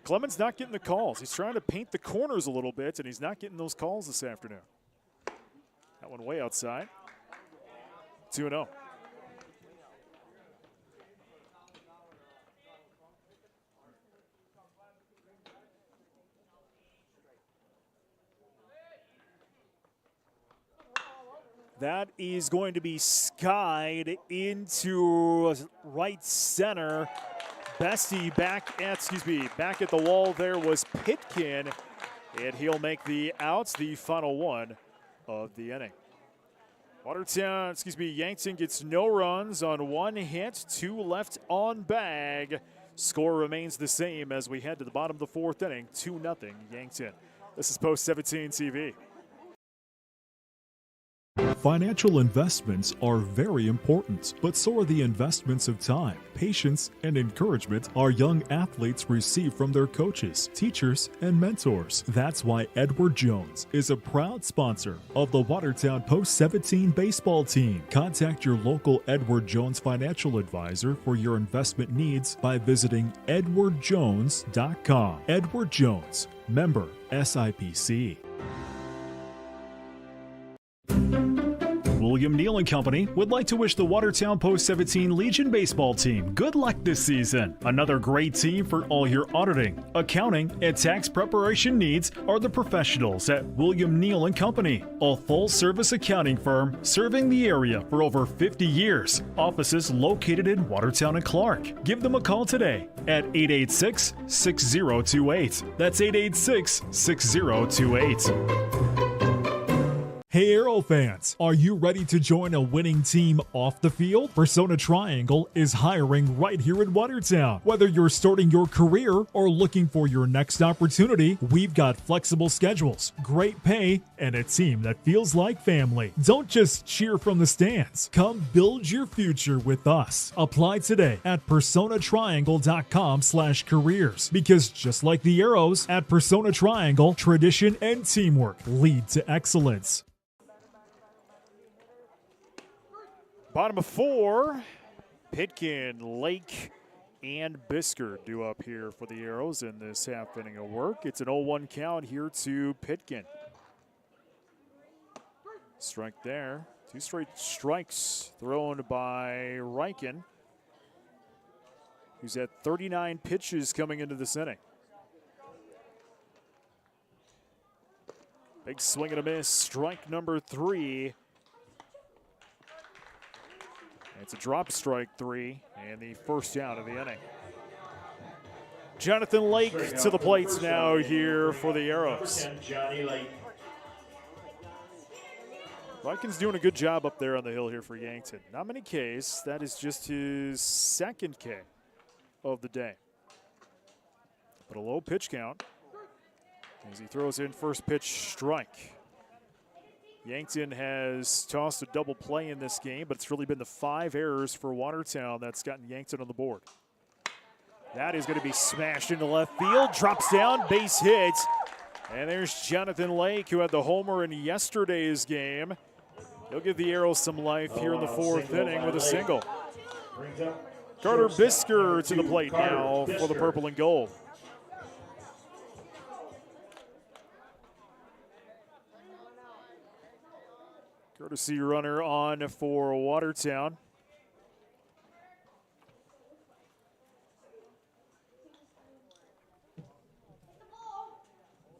Clemens not getting the calls. He's trying to paint the corners a little bit, and he's not getting those calls this afternoon. That one way outside. 2-0. That is going to be skied into right center. Bestie back at the wall there was Pitkin, and he'll make the outs, the final one of the inning. Yankton gets no runs on one hit, 2 left on bag. Score remains the same as we head to the bottom of the 4th inning, 2-0 Yankton. This is Post 17 TV. Financial investments are very important, but so are the investments of time, patience, and encouragement our young athletes receive from their coaches, teachers, and mentors. That's why Edward Jones is a proud sponsor of the Watertown Post 17 baseball team. Contact your local Edward Jones financial advisor for your investment needs by visiting edwardjones.com. Edward Jones, member SIPC. William Neal & Company would like to wish the Watertown Post 17 Legion baseball team good luck this season. Another great team for all your auditing, accounting, and tax preparation needs are the professionals at William Neal & Company, a full-service accounting firm serving the area for over 50 years. Offices located in Watertown and Clark. Give them a call today at 886-6028. That's 886-6028. Hey Arrow fans, are you ready to join a winning team off the field? Persona Triangle is hiring right here in Watertown. Whether you're starting your career or looking for your next opportunity, we've got flexible schedules, great pay, and a team that feels like family. Don't just cheer from the stands. Come build your future with us. Apply today at personatriangle.com/careers, because just like the Arrows, at Persona Triangle, tradition and teamwork lead to excellence. Bottom of 4, Pitkin, Lake, and Bisker due up here for the Arrows in this half inning of work. It's an 0-1 count here to Pitkin. Strike there. 2 straight strikes thrown by Riken, who's had 39 pitches coming into this inning. Big swing and a miss, strike number 3. It's a drop strike 3 and the first out of the inning. Jonathan Lake to the plate now here for the Arrows. Riken's doing a good job up there on the hill here for Yankton. Not many Ks. That is just his 2nd K of the day. But a low pitch count as he throws in first pitch strike. Yankton has tossed a double play in this game, but it's really been the 5 errors for Watertown that's gotten Yankton on the board. That is going to be smashed into left field, drops down, base hit. And there's Jonathan Lake, who had the homer in yesterday's game. He'll give the Arrows some life here in the 4th inning with a single. Carter Bisker to the plate now for the purple and gold. Courtesy runner on for Watertown.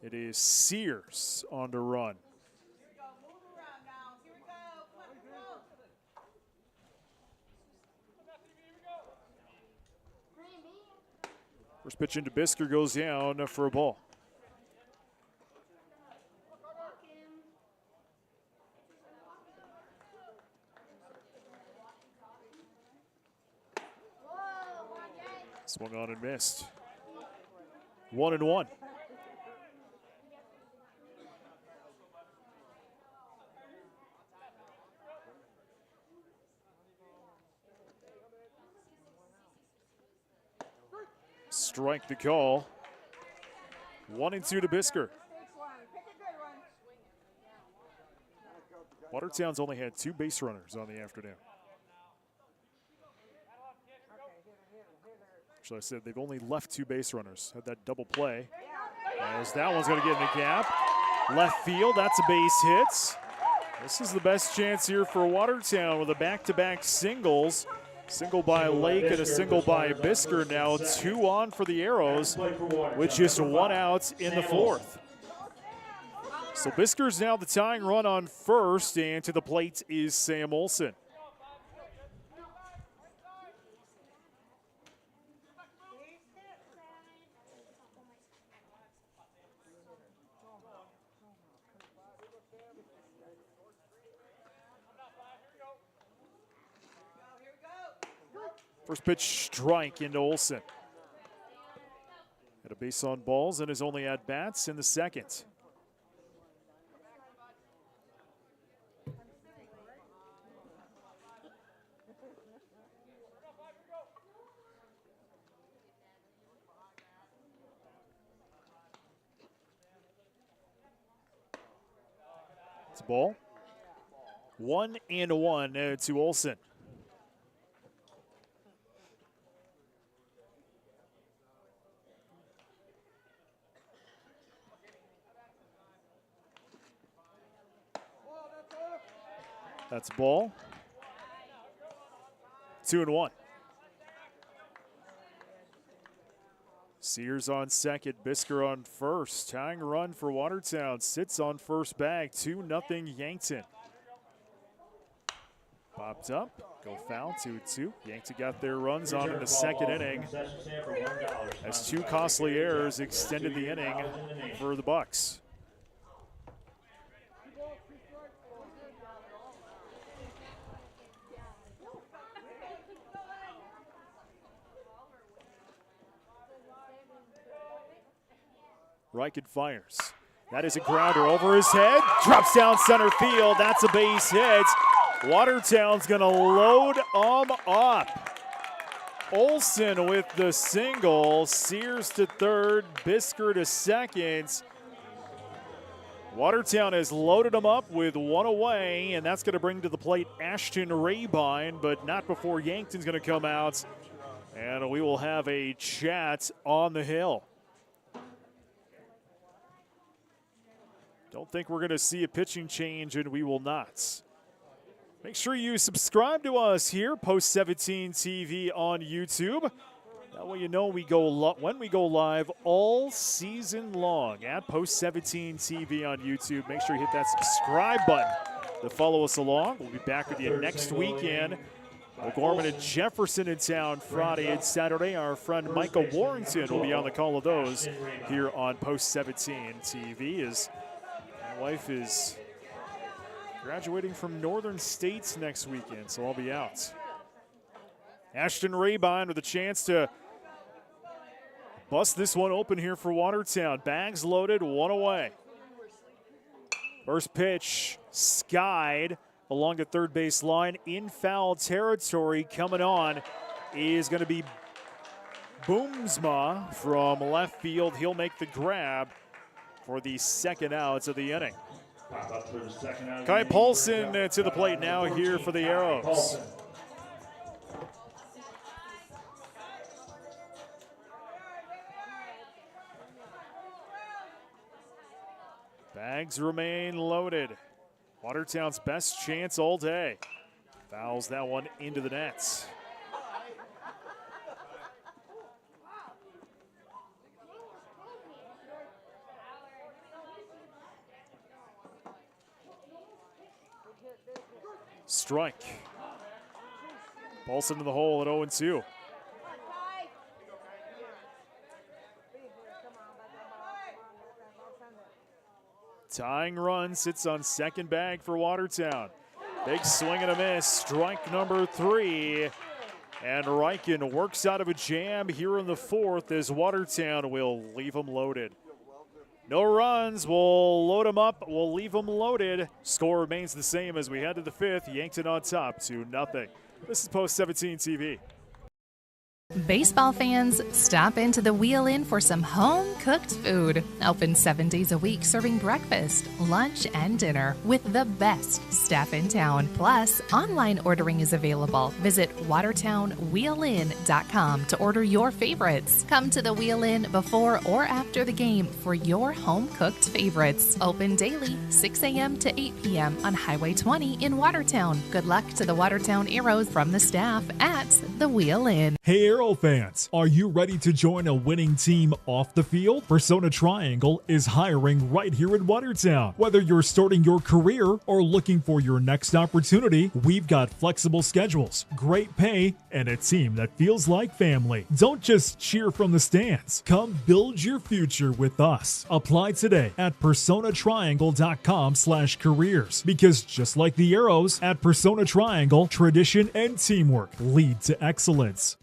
It is Sears on to run. First pitch into Bisker goes down for a ball. Swung on and missed. 1-1. Strike the call. 1-2 to Bisker. Watertown's only had 2 base runners on the afternoon. Actually, I said they've only left 2 base runners. Had that double play. As that one's going to get in the gap. Left field, that's a base hit. This is the best chance here for Watertown with a back-to-back singles. Single by Lake and a single by Bisker. Now 2 on for the Arrows with just 1 out in the 4th. So Bisker's now the tying run on first, and to the plate is Sam Olson. First pitch strike into Olson. Had a base on balls and his only at bats in the 2nd. It's a ball. 1-1 to Olson. That's ball. 2-1. Sears on second, Bisker on first. Tying run for Watertown. Sits on first bag. 2-0 Yankton. Popped up. Go foul. 2-2. Yankton got their runs on in the 2nd inning. As 2 costly errors extended the inning for the Bucks. Reichen fires. That is a grounder over his head. Drops down center field. That's a base hit. Watertown's going to load up. Olson with the single. Sears to third. Bisker to second. Watertown has loaded them up with 1 away, and that's going to bring to the plate Ashton Rabine, but not before Yankton's going to come out. And we will have a chat on the hill. Don't think we're going to see a pitching change, and we will not. Make sure you subscribe to us here, Post 17 TV on YouTube. That way you know when we go live all season long at Post 17 TV on YouTube. Make sure you hit that subscribe button to follow us along. We'll be back with you next weekend. O'Gorman and Jefferson in town Friday and Saturday. Our friend Michael Warrington will be on the call of those here on Post 17 TV. My wife is graduating from Northern States next weekend, so I'll be out. Ashton Rabine with a chance to bust this one open here for Watertown. Bags loaded, 1 away. First pitch skied along the third base line in foul territory. Coming on is going to be Boomsma from left field. He'll make the grab for the 2nd out of the inning. Kai Paulson to the plate now here for the Arrows. Bags remain loaded. Watertown's best chance all day. Fouls that one into the nets. Strike. Paulson to the hole at 0-2. Tying run sits on second bag for Watertown. Big swing and a miss. Strike number 3. And Reichen works out of a jam here in the 4th as Watertown will leave him loaded. No runs, we'll load them up, we'll leave them loaded. Score remains the same as we head to the 5th. Yankton on top, 2-0. This is Post 17 TV. Baseball fans, stop into the Wheel Inn for some home-cooked food. Open 7 days a week, serving breakfast, lunch, and dinner with the best staff in town. Plus, online ordering is available. Visit watertownwheelin.com to order your favorites. Come to the Wheel Inn before or after the game for your home-cooked favorites. Open daily, 6 a.m. to 8 p.m. on Highway 20 in Watertown. Good luck to the Watertown Arrows from the staff at the Wheel Inn. Hey Arrow fans, are you ready to join a winning team off the field? Persona Triangle is hiring right here in Watertown. Whether you're starting your career or looking for your next opportunity, we've got flexible schedules, great pay, and a team that feels like family. Don't just cheer from the stands. Come build your future with us. Apply today at personatriangle.com/careers, because just like the Arrows, at Persona Triangle, tradition and teamwork lead to excellence.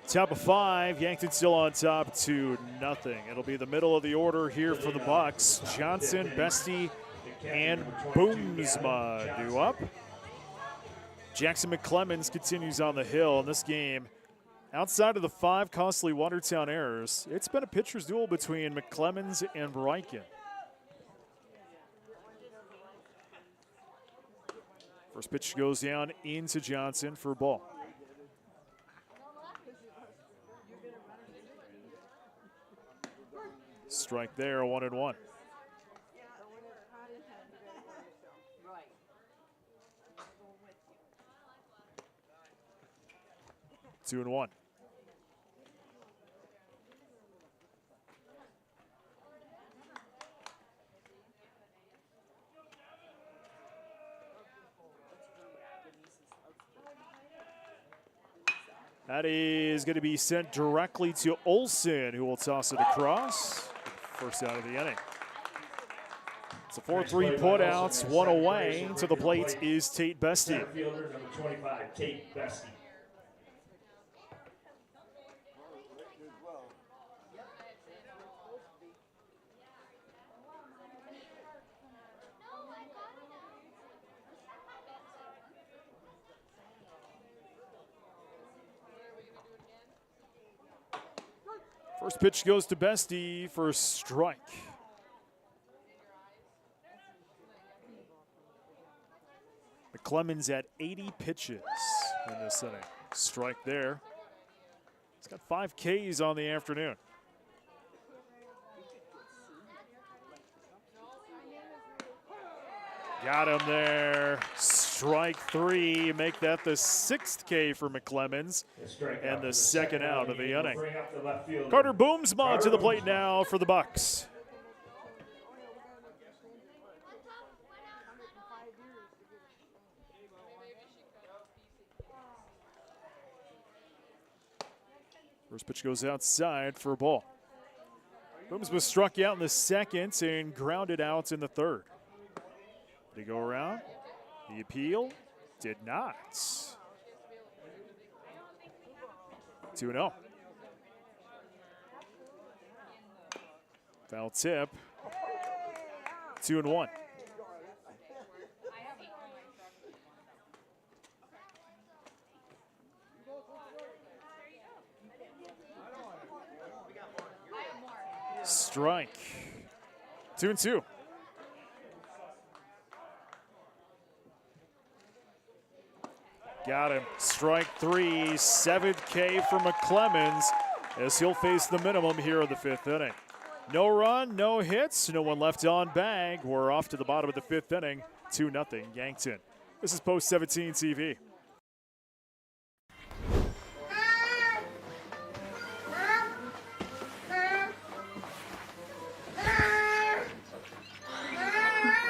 Top of 5, Yankton still on top 2-0. It'll be the middle of the order here for the Bucks. Johnson, Bestie, and Boomsma due up. Jackson McClemens continues on the hill in this game. Outside of the 5 costly Watertown errors, it's been a pitcher's duel between McClemens and Bryken. First pitch goes down into Johnson for a ball. Strike there, 1-1. Two and 1. That is going to be sent directly to Olsen, who will toss it across. First out of the inning. It's a 4-3 putouts, one away. To the plate is Tate Bestie. Fielder number 25, Tate Bestie. First pitch goes to Bestie for a strike. McClemens at 80 pitches in this inning. Strike there. He's got 5 Ks on the afternoon. Got him there. Strike 3. Make that the 6th K for McClemens and the second out of the inning. Carter Boomsma to the plate now for the Bucks. First pitch goes outside for a ball. Boomsma struck out in the second and grounded out in the third. Did he go around? The appeal did not. 2-0. Foul tip. 2-1. Strike. 2-2. Got him. Strike 3. 7th K for McClemens as he'll face the minimum here in the 5th inning. No run, no hits, no one left on bag. We're off to the bottom of the 5th inning. 2-0 Yankton. This is Post 17 TV.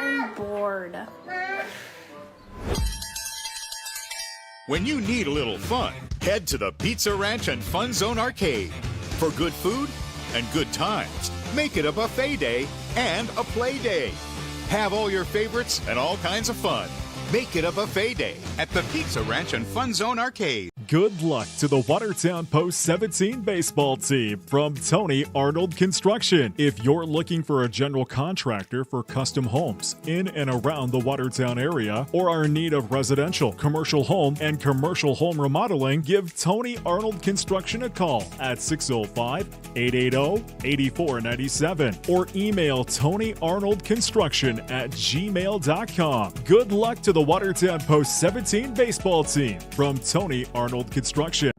I'm bored. When you need a little fun, head to the Pizza Ranch and Fun Zone Arcade. For good food and good times, make it a buffet day and a play day. Have all your favorites and all kinds of fun. Make it a buffet day at the Pizza Ranch and Fun Zone Arcade. Good luck to the Watertown Post 17 baseball team from Tony Arnold Construction. If you're looking for a general contractor for custom homes in and around the Watertown area or are in need of residential, commercial home, and commercial home remodeling, give Tony Arnold Construction a call at 605-880-8497 or email TonyArnoldConstruction@gmail.com. Good luck to the Watertown Post 17 baseball team from Tony Arnold Construction.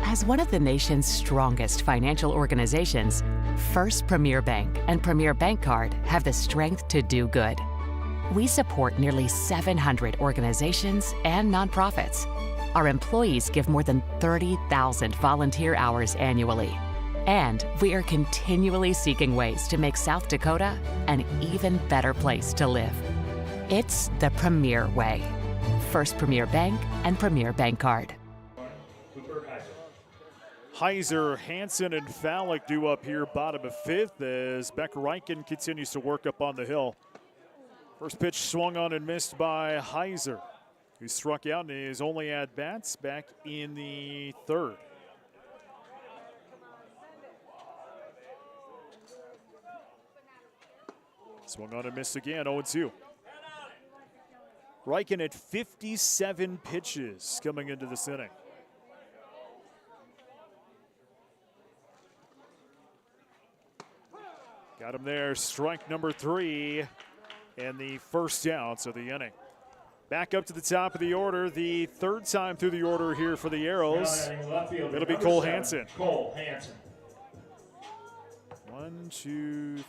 As one of the nation's strongest financial organizations, First Premier Bank and Premier Bank Card have the strength to do good. We support nearly 700 organizations and nonprofits. Our employees give more than 30,000 volunteer hours annually. And we are continually seeking ways to make South Dakota an even better place to live. It's the Premier way. First Premier Bank and Premier Bank Card. Heiser, Hansen, and Fallick due up here bottom of fifth as Beck Reichen continues to work up on the hill. First pitch swung on and missed by Heiser, who struck out in his only at-bats back in the third. Swung on and missed again, 0-2. Reichen at 57 pitches coming into this inning. Got him there, strike number 3, and the first out of the inning. Back up to the top of the order, the third time through the order here for the Arrows. It'll be Cole Hansen. Cole Hansen. 1, 2,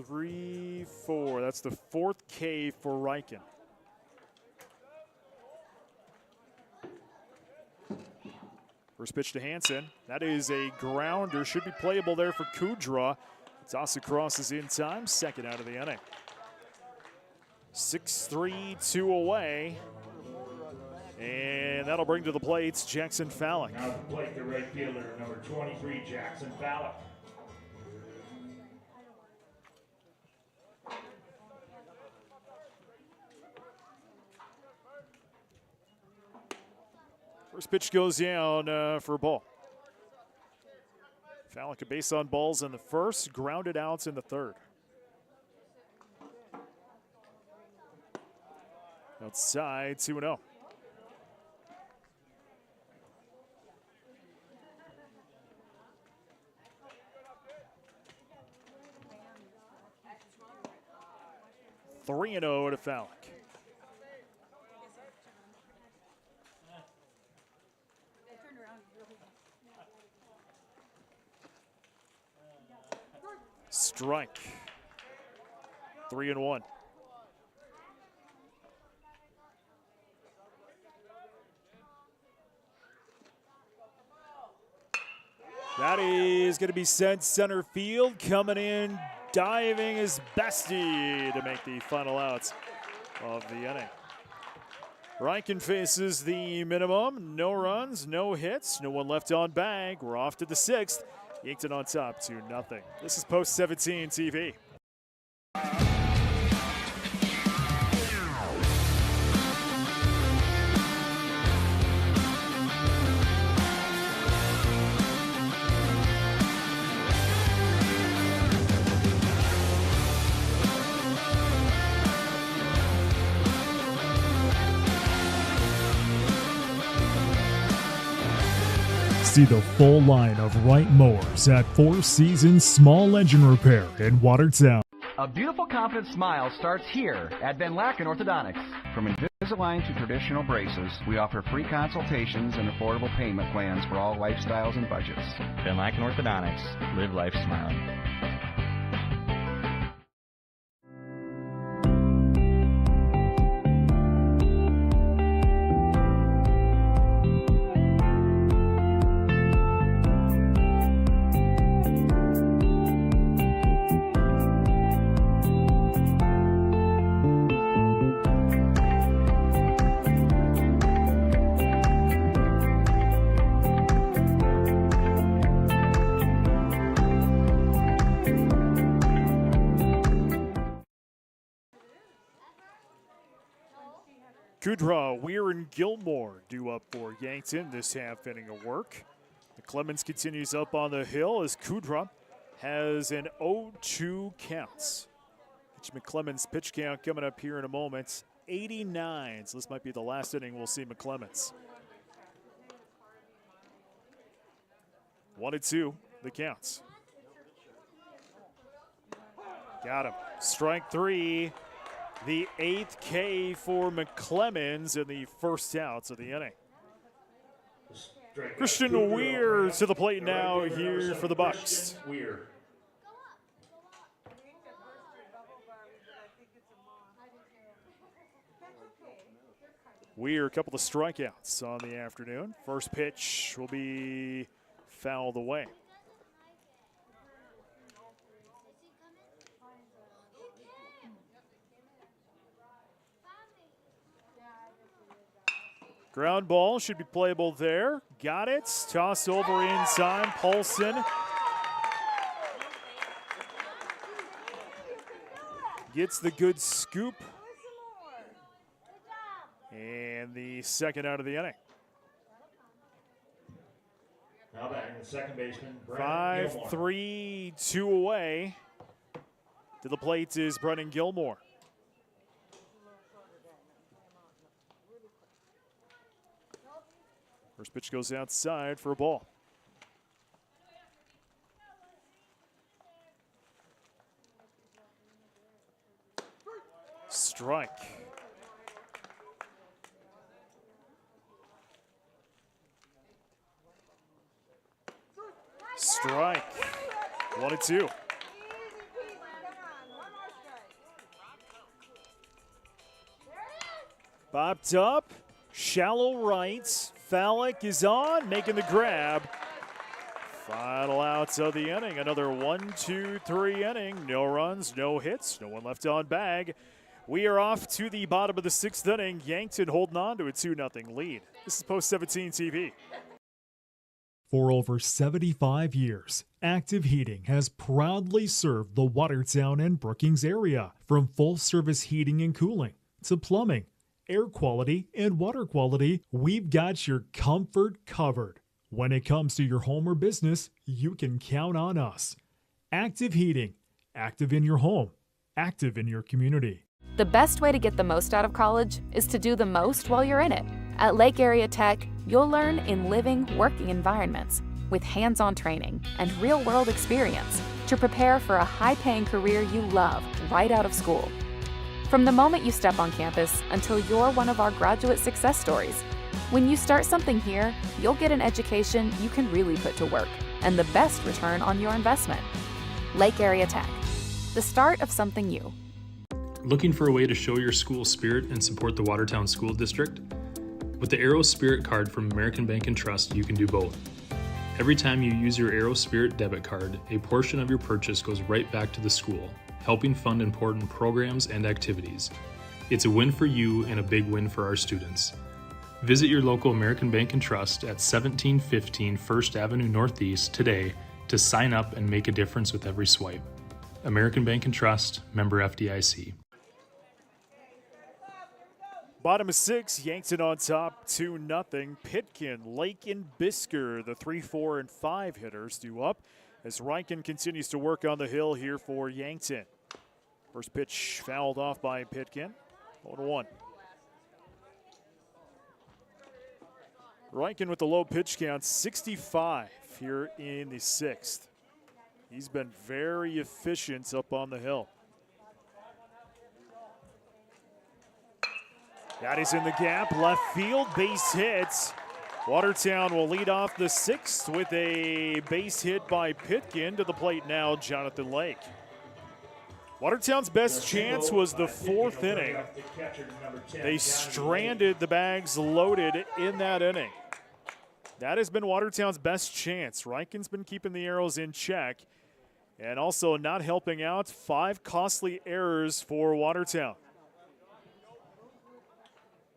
3, 4. That's the fourth K for Reichen. First pitch to Hansen. That is a grounder. Should be playable there for Kudra. Toss across is in time. Second out of the inning. 6-3, 2 away. And that'll bring to the plate Jackson Fallick. Now to the plate, the right fielder, number 23, Jackson Fallick. First pitch goes down for a ball. Fallick a base on balls in the first, grounded outs in the third. Outside, 2-0. (3-0) to Fallick. Strike. 3-1. That is going to be sent center field. Coming in, diving is Bestie to make the final outs of the inning. Reichen faces the minimum. No runs, no hits, no one left on bag. We're off to the sixth. Yankton on top, 2-0. This is Post 17 TV. See the full line of Wright mowers at Four Seasons Small Engine Repair in Watertown. A beautiful, confident smile starts here at Van Laken Orthodontics. From Invisalign to traditional braces, we offer free consultations and affordable payment plans for all lifestyles and budgets. Van Laken Orthodontics. Live life smiling. Kudra, Weir, and Gilmore due up for Yankton this half inning of work. McClemens continues up on the hill as Kudra has an 0-2 count. McClemens' pitch count coming up here in a moment. 89. So this might be the last inning we'll see McClemens. 1-2, the counts. Got him. Strike three. The 8th K for McClemens in the first outs of the inning. Christian Weir to the plate now here for the Bucks. Weir, a couple of strikeouts on the afternoon. First pitch will be fouled away. Ground ball should be playable there. Got it. Toss over in time. Paulson gets the good scoop. And the second out of the inning. Now batting the second baseman, 5-3, 2 away. To the plate is Brennan Gilmore. First pitch goes outside for a ball. Strike. Strike. 1-2. Bobbed up. Shallow right. Fallick is on, making the grab. Final outs of the inning. Another 1-2-3 inning. No runs, no hits, no one left on bag. We are off to the bottom of the 6th inning. Yankton holding on to a 2-0 lead. This is Post 17 TV. For over 75 years, Active Heating has proudly served the Watertown and Brookings area. From full-service heating and cooling to plumbing, air quality, and water quality, we've got your comfort covered. When it comes to your home or business, you can count on us. Active Heating. Active in your home. Active in your community. The best way to get the most out of college is to do the most while you're in it. At Lake Area Tech, you'll learn in living, working environments with hands-on training and real-world experience to prepare for a high-paying career you love right out of school. From the moment you step on campus until you're one of our graduate success stories, when you start something here, you'll get an education you can really put to work and the best return on your investment. Lake Area Tech, the start of something new. Looking for a way to show your school spirit and support the Watertown School District? With the Aero Spirit card from American Bank and Trust, you can do both. Every time you use your Aero Spirit debit card, a portion of your purchase goes right back to the school, helping fund important programs and activities. It's a win for you and a big win for our students. Visit your local American Bank and Trust at 1715 First Avenue Northeast today to sign up and make a difference with every swipe. American Bank and Trust, member FDIC. Bottom of 6, Yankton on top, 2-0. Pitkin, Lake, and Bisker, the 3, 4, and 5 hitters due up as Ryken continues to work on the hill here for Yankton. First pitch fouled off by Pitkin, 0-1. Ryken with the low pitch count, 65 here in the 6th. He's been very efficient up on the hill. That is in the gap, left field, base hits. Watertown will lead off the 6th with a base hit by Pitkin. To the plate now, Jonathan Lake. Watertown's best chance was the 4th inning. They stranded the bags loaded in that inning. That has been Watertown's best chance. Ryken's been keeping the arrows in check and also not helping out. 5 costly errors for Watertown.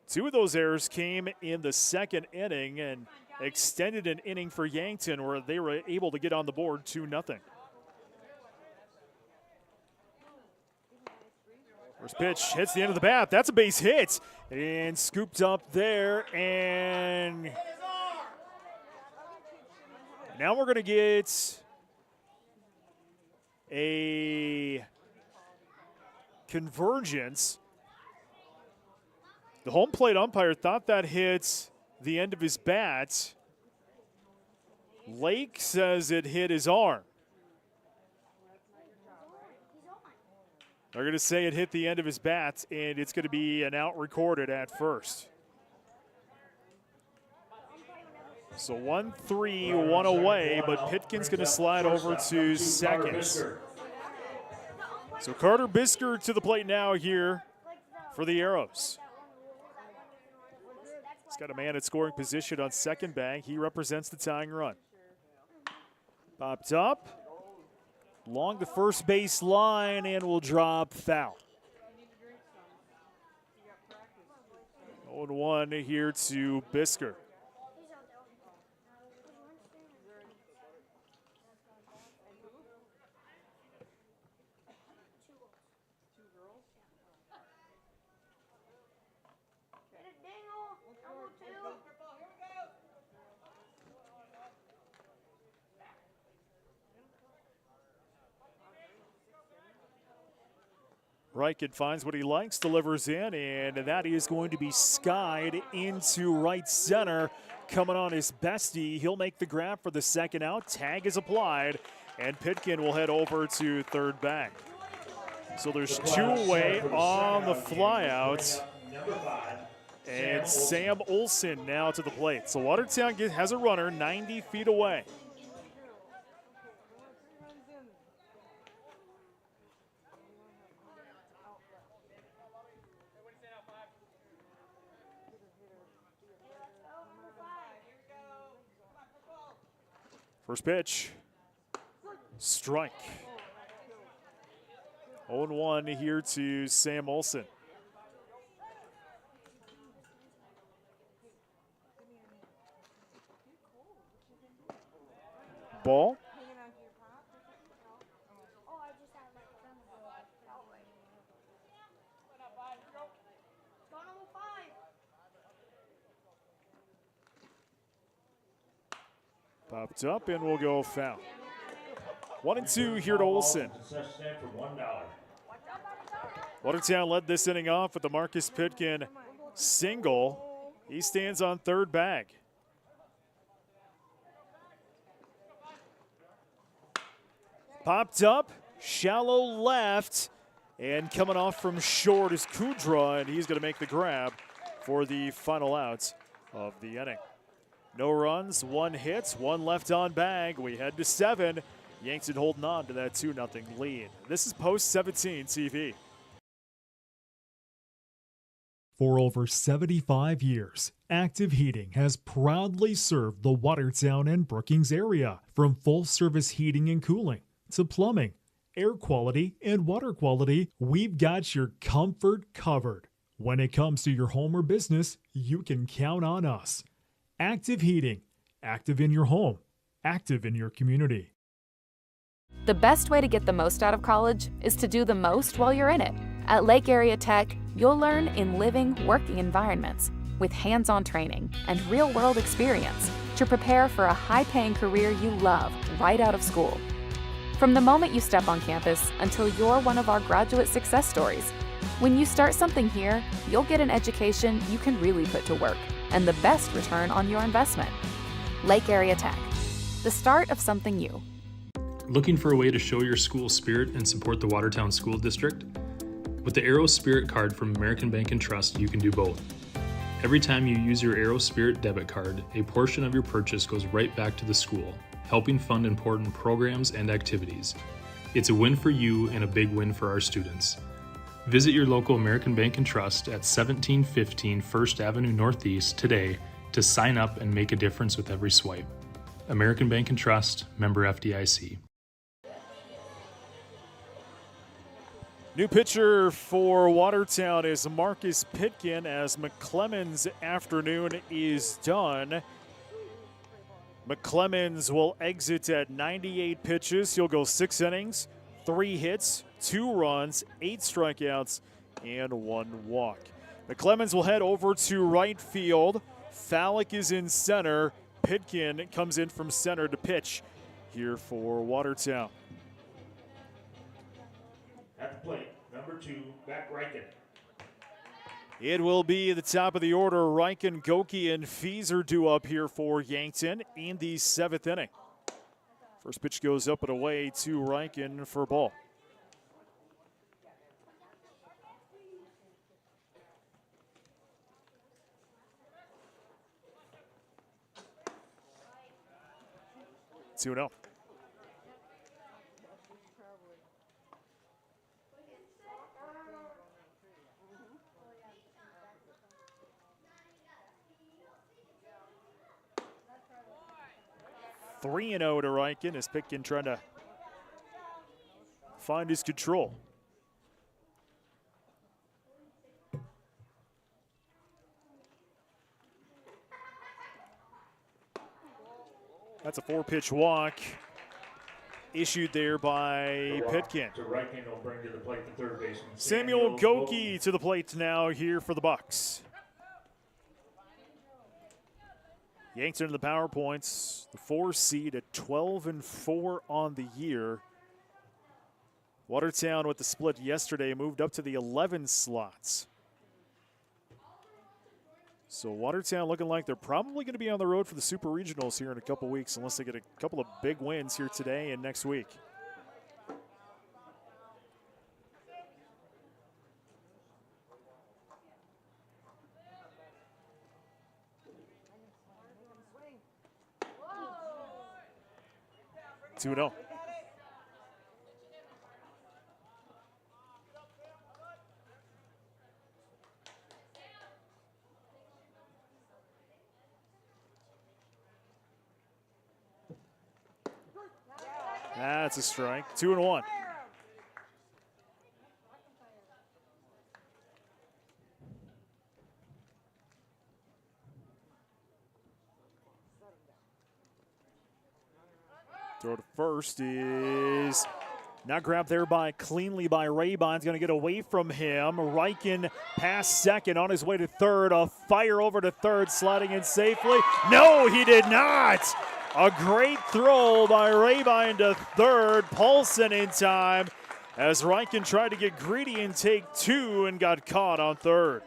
2 of those errors came in the 2nd inning and extended an inning for Yankton where they were able to get on the board 2-0. First pitch hits the end of the bat. That's a base hit. And scooped up there. And now we're going to get a convergence. The home plate umpire thought that hit the end of his bat. Lake says it hit his arm. They're going to say it hit the end of his bat, and it's going to be an out recorded at first. So 1-3, one away, but Pitkin's going to slide over to second. So Carter Bisker to the plate now here for the Arrows. He's got a man at scoring position on second bag. He represents the tying run. Popped up. Along the first base line and will drop foul. 0-1 here to Bisker. Reichen finds what he likes, delivers in, and that is going to be skied into right center. Coming on his bestie, he'll make the grab for the second out. Tag is applied, and Pitkin will head over to third bag. So there's two away on the flyout, and Sam Olson now to the plate. So Watertown has a runner 90 feet away. First pitch, strike. 0-1 here to Sam Olson. Ball. Popped up and will go foul. 1-2 here to Olson. Watertown led this inning off with the Marcus Pitkin single. He stands on third bag. Popped up, shallow left, and coming off from short is Kudra, and he's going to make the grab for the final out of the inning. No runs, one hit, one left on bag. We head to 7. Yankton holding on to that 2-0 lead. This is Post 17 TV. For over 75 years, Active Heating has proudly served the Watertown and Brookings area. From full-service heating and cooling to plumbing, air quality, and water quality, we've got your comfort covered. When it comes to your home or business, you can count on us. Active Heating. Active in your home. Active in your community. The best way to get the most out of college is to do the most while you're in it. At Lake Area Tech, you'll learn in living, working environments with hands-on training and real-world experience to prepare for a high-paying career you love right out of school. From the moment you step on campus until you're one of our graduate success stories, when you start something here, you'll get an education you can really put to work and the best return on your investment. Lake Area Tech, the start of something new. Looking for a way to show your school spirit and support the Watertown School District? With the Arrow Spirit card from American Bank and Trust, you can do both. Every time you use your Arrow Spirit debit card, a portion of your purchase goes right back to the school, helping fund important programs and activities. It's a win for you and a big win for our students. Visit your local American Bank and Trust at 1715 First Avenue Northeast today to sign up and make a difference with every swipe. American Bank and Trust, member FDIC. New pitcher for Watertown is Marcus Pitkin as McClemon's afternoon is done. McClemons will exit at 98 pitches. He'll go 6 innings, 3 hits, 2 runs, 8 strikeouts, and 1 walk. McClemens will head over to right field. Fallick is in center. Pitkin comes in from center to pitch here for Watertown. At the plate, number 2, Matt Reichen. It will be the top of the order. Reichen, Goki, and Feeser due up here for Yankton in the 7th inning. First pitch goes up and away to Reichen for ball. Two and 0. Three and 0 to Reichen as Pitkin trying to find his control. That's a 4-pitch walk issued there by Pitkin. To Reichen will bring to the plate the third baseman. Samuel Goki to the plate now here for the Bucks. Yankton to the power points, the 4 seed at 12-4 on the year. Watertown with the split yesterday moved up to the 11 slots. So Watertown looking like they're probably going to be on the road for the Super Regionals here in a couple weeks unless they get a couple of big wins here today and next week. Two and 0. That's a strike. 2 and 1. Throw to first is not grabbed there cleanly by Raybon's going to get away from him. Reichen past second on his way to third. A fire over to third, sliding in safely. No, he did not. A great throw by Raybon to third. Paulson in time as Reichen tried to get greedy and take 2 and got caught on third.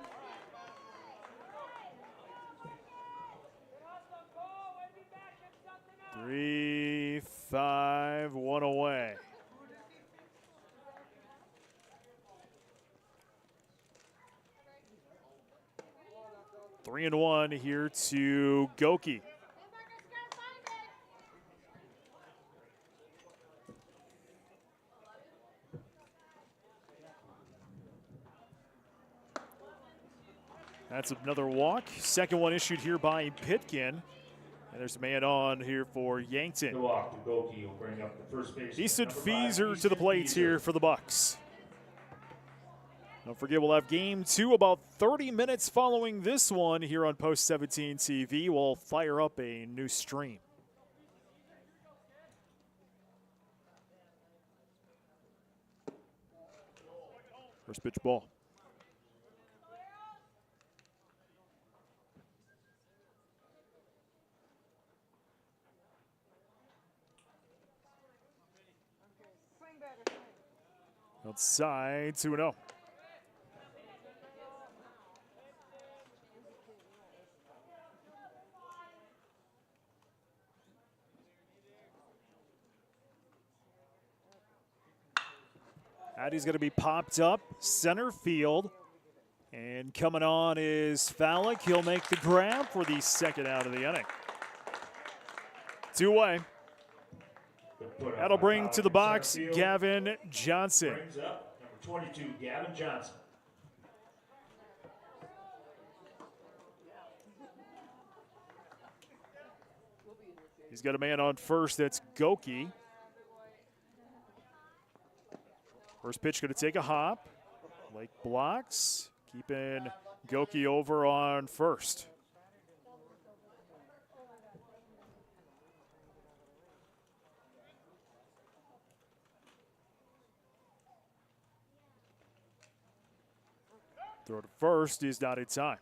Three, 5, 1 away. Three and 1 here to Goki. That's another walk. Second one issued here by Pitkin. And there's a man on here for Yankton. The walk to Goki will bring up the first base. Easton Feeser to the plate here for the Bucks. Don't forget, we'll have game 2 about 30 minutes following this one here on Post 17 TV. We'll fire up a new stream. First pitch ball. Outside, 2-0. Addie's going to be popped up center field. And coming on is Fallick. He'll make the grab for the second out of the inning. 2 away. That'll bring to the box Gavin Johnson. Brings up number 22, Gavin Johnson. He's got a man on first, that's Goki. First pitch going to take a hop. Lake blocks, keeping Goki over on first. Throw to first is not in time.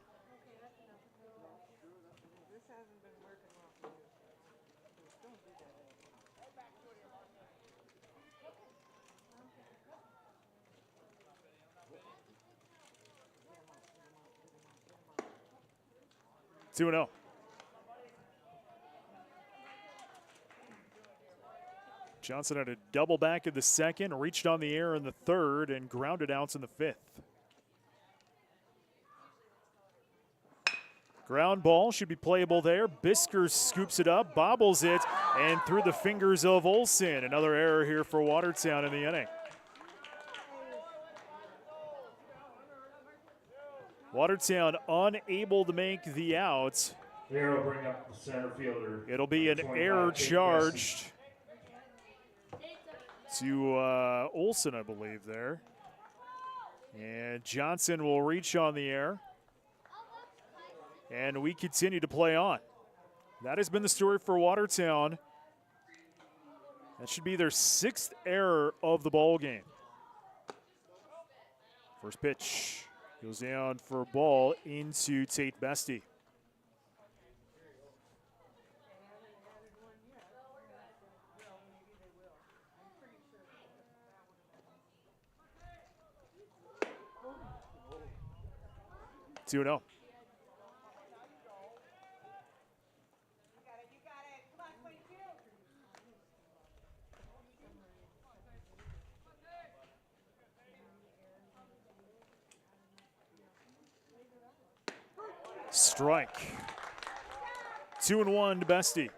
Two and 0. Johnson had a double back in the second, reached on the air in the third, and grounded outs in the fifth. Ground ball should be playable there. Bisker scoops it up, bobbles it, and through the fingers of Olsen. Another error here for Watertown in the inning. Watertown unable to make the out. Here will bring up the center fielder. It'll be an error charged to Olsen, I believe, there. And Johnson will reach on the air. And we continue to play on. That has been the story for Watertown. That should be their 6th error of the ball game. First pitch goes down for a ball into Tate Bestie. Two 2-0. Strike. 2-1 to Bestie.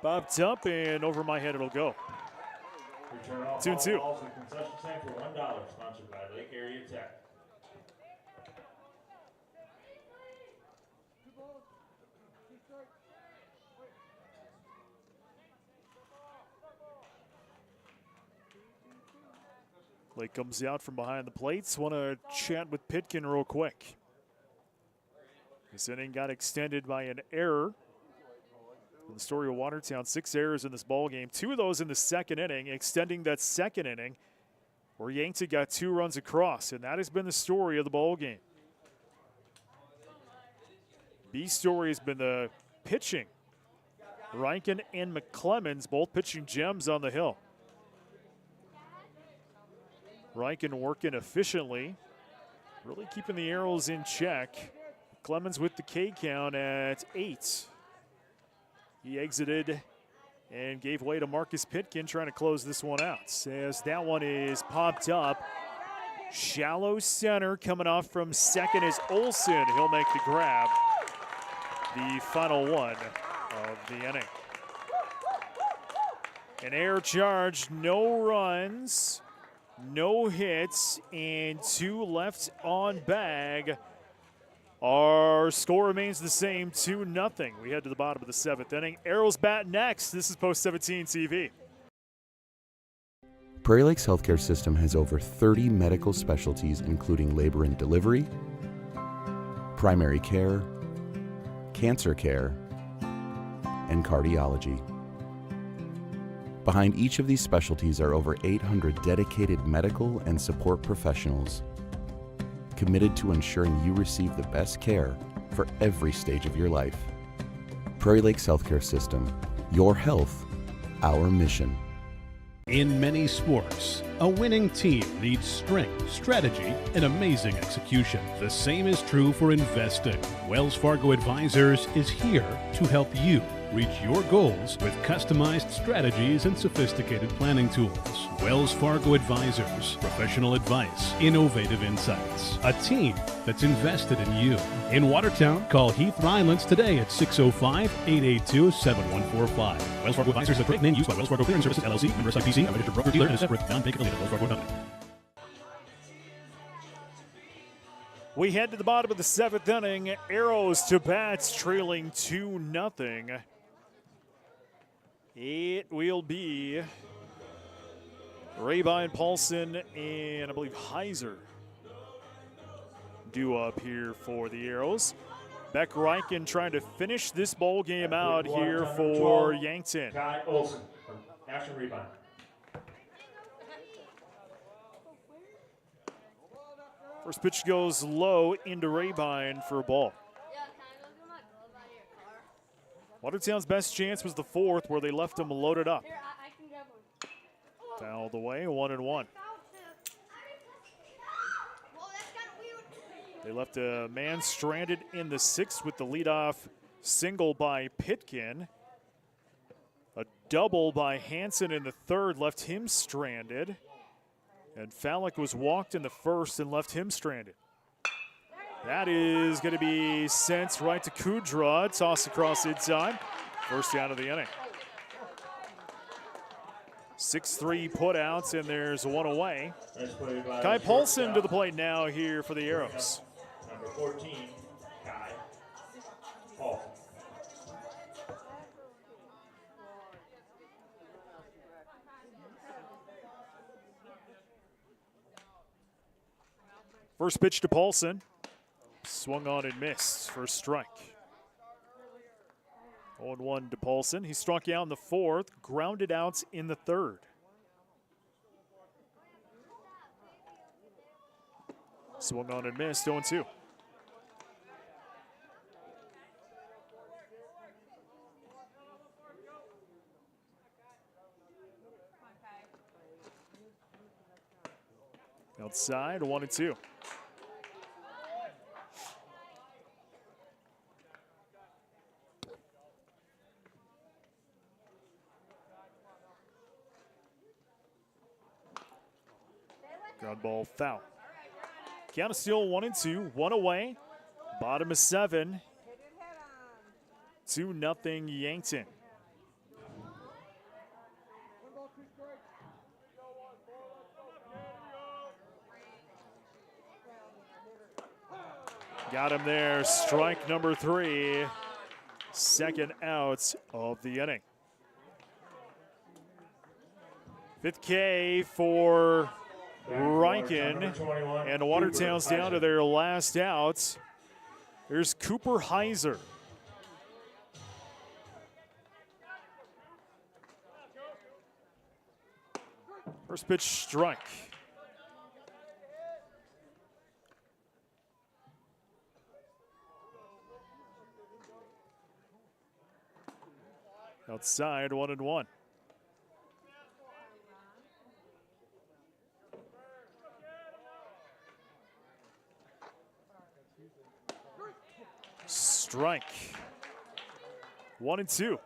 Bobbed up and over my head it'll go. 2-2. Concession stand for $1, sponsored by Lake Area Tech. Lake comes out from behind the plates. Want to chat with Pitkin real quick. This inning got extended by an error. In the story of Watertown, 6 errors in this ball game. 2 of those in the second inning, extending that second inning where Yankton got 2 runs across, and that has been the story of the ball game. B's story has been the pitching. Reinken and McClemens both pitching gems on the hill. Reinken working efficiently, really keeping the arrows in check. Clemens with the K count at 8. He exited and gave way to Marcus Pitkin trying to close this one out. As that one is popped up. Shallow center coming off from second is Olsen. He'll make the grab. The final one of the inning. An error charge, no runs. No hits, and 2 left on bag. Our score remains the same, 2-0. We head to the bottom of the 7th inning. Arrows bat next. This is Post 17 TV. Prairie Lakes Healthcare System has over 30 medical specialties, including labor and delivery, primary care, cancer care, and cardiology. Behind each of these specialties are over 800 dedicated medical and support professionals, committed to ensuring you receive the best care for every stage of your life. Prairie Lakes Healthcare System, your health, our mission. In many sports, a winning team needs strength, strategy, and amazing execution. The same is true for investing. Wells Fargo Advisors is here to help you reach your goals with customized strategies and sophisticated planning tools. Wells Fargo Advisors, professional advice, innovative insights, a team that's invested in you. In Watertown, call Heath Rylands today at 605-882-7145. Wells Fargo Advisors is a trade name used by Wells Fargo Clearing Services LLC, member SIPC, a registered broker-dealer, and a separate non-bank affiliate of Wells Fargo Company. We head to the bottom of the 7th inning. Arrows to bats, trailing 2-0. It will be Rabine, Paulson, and I believe Heiser due up here for the Arrows. Beck Reichen trying to finish this ball game out here for Yankton. Kai Olsen from Ashton Rebound. First pitch goes low into Rabine for a ball. Watertown's best chance was the fourth, where they left him loaded up. Fouled away, 1-1. They left a man stranded in the sixth with the leadoff single by Pitkin. A double by Hansen in the third left him stranded. And Fallick was walked in the first and left him stranded. That is going to be sent right to Kudra. Toss across inside. First out of the inning. 6-3 putouts, and there's one away. Kai Paulson to the plate now here for the Arrows. Number 14, Kai Paulson. First pitch to Paulson. Swung on and missed for a strike. 0-1 to Paulson. He struck out in the fourth, grounded out in the third. Swung on and missed, 0-2. Outside, 1-2. Ground ball foul. Count is still 1-2, one away. Bottom of 7. 2-0 Yankton. Got him there, strike number 3. Second out of the inning. 5th K for Reichen, and Watertown's down to their last out. There's Cooper Heiser. First pitch strike. Outside, 1-1. Strike. 1-2.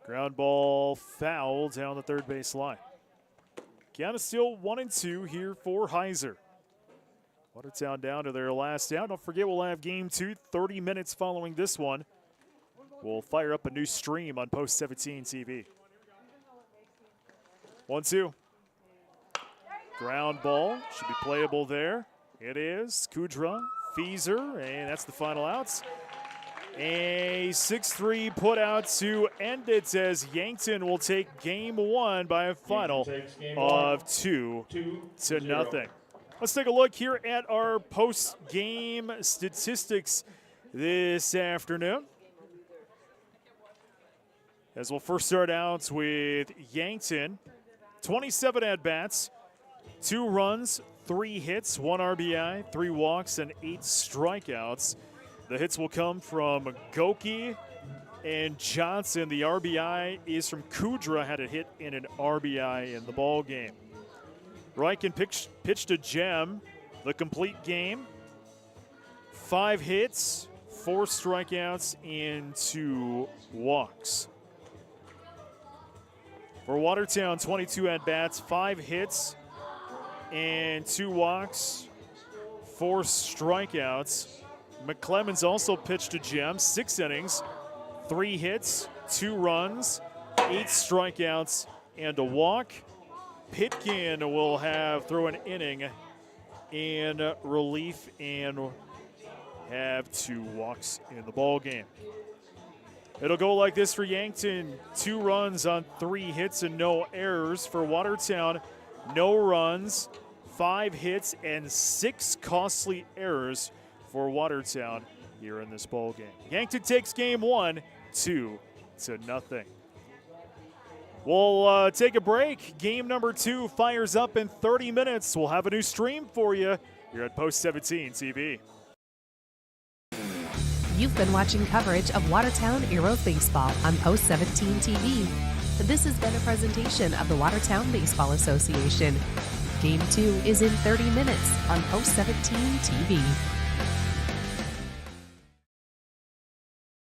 Ground ball foul down the third base line. Count is still 1-2 here for Heiser. Watertown down to their last out. Don't forget, we'll have game 2 30 minutes following this one. We'll fire up a new stream on Post 17 TV. 1-2. Ground ball should be playable there. It is. Kudra, Fieser, and that's the final outs. A 6-3 put out to end it as Yankton will take game 1 by a final of 2-0. Let's take a look here at our post-game statistics this afternoon. As we'll first start out with Yankton. 27 at-bats, 2 runs, 3 hits, 1 RBI, 3 walks, and 8 strikeouts. The hits will come from Goki and Johnson. The RBI is from Kudra, had a hit and an RBI in the ball game. Reichen pitched a gem, the complete game. 5 hits, 4 strikeouts, and 2 walks. For Watertown, 22 at-bats, 5 hits, and 2 walks, 4 strikeouts. McClemens also pitched a gem, 6 innings, 3 hits, 2 runs, 8 strikeouts, and a walk. Pitkin will throw an inning in relief and have 2 walks in the ball game. It'll go like this for Yankton. 2 runs on 3 hits and no errors. For Watertown, no runs, 5 hits, and 6 costly errors for Watertown here in this ball game. Yankton takes game 1, 2-0. We'll take a break. Game number 2 fires up in 30 minutes. We'll have a new stream for you here at Post 17 TV. You've been watching coverage of Watertown Arrows baseball on Post 17 TV. This has been a presentation of the Watertown Baseball Association. Game 2 is in 30 minutes on Post 17 TV.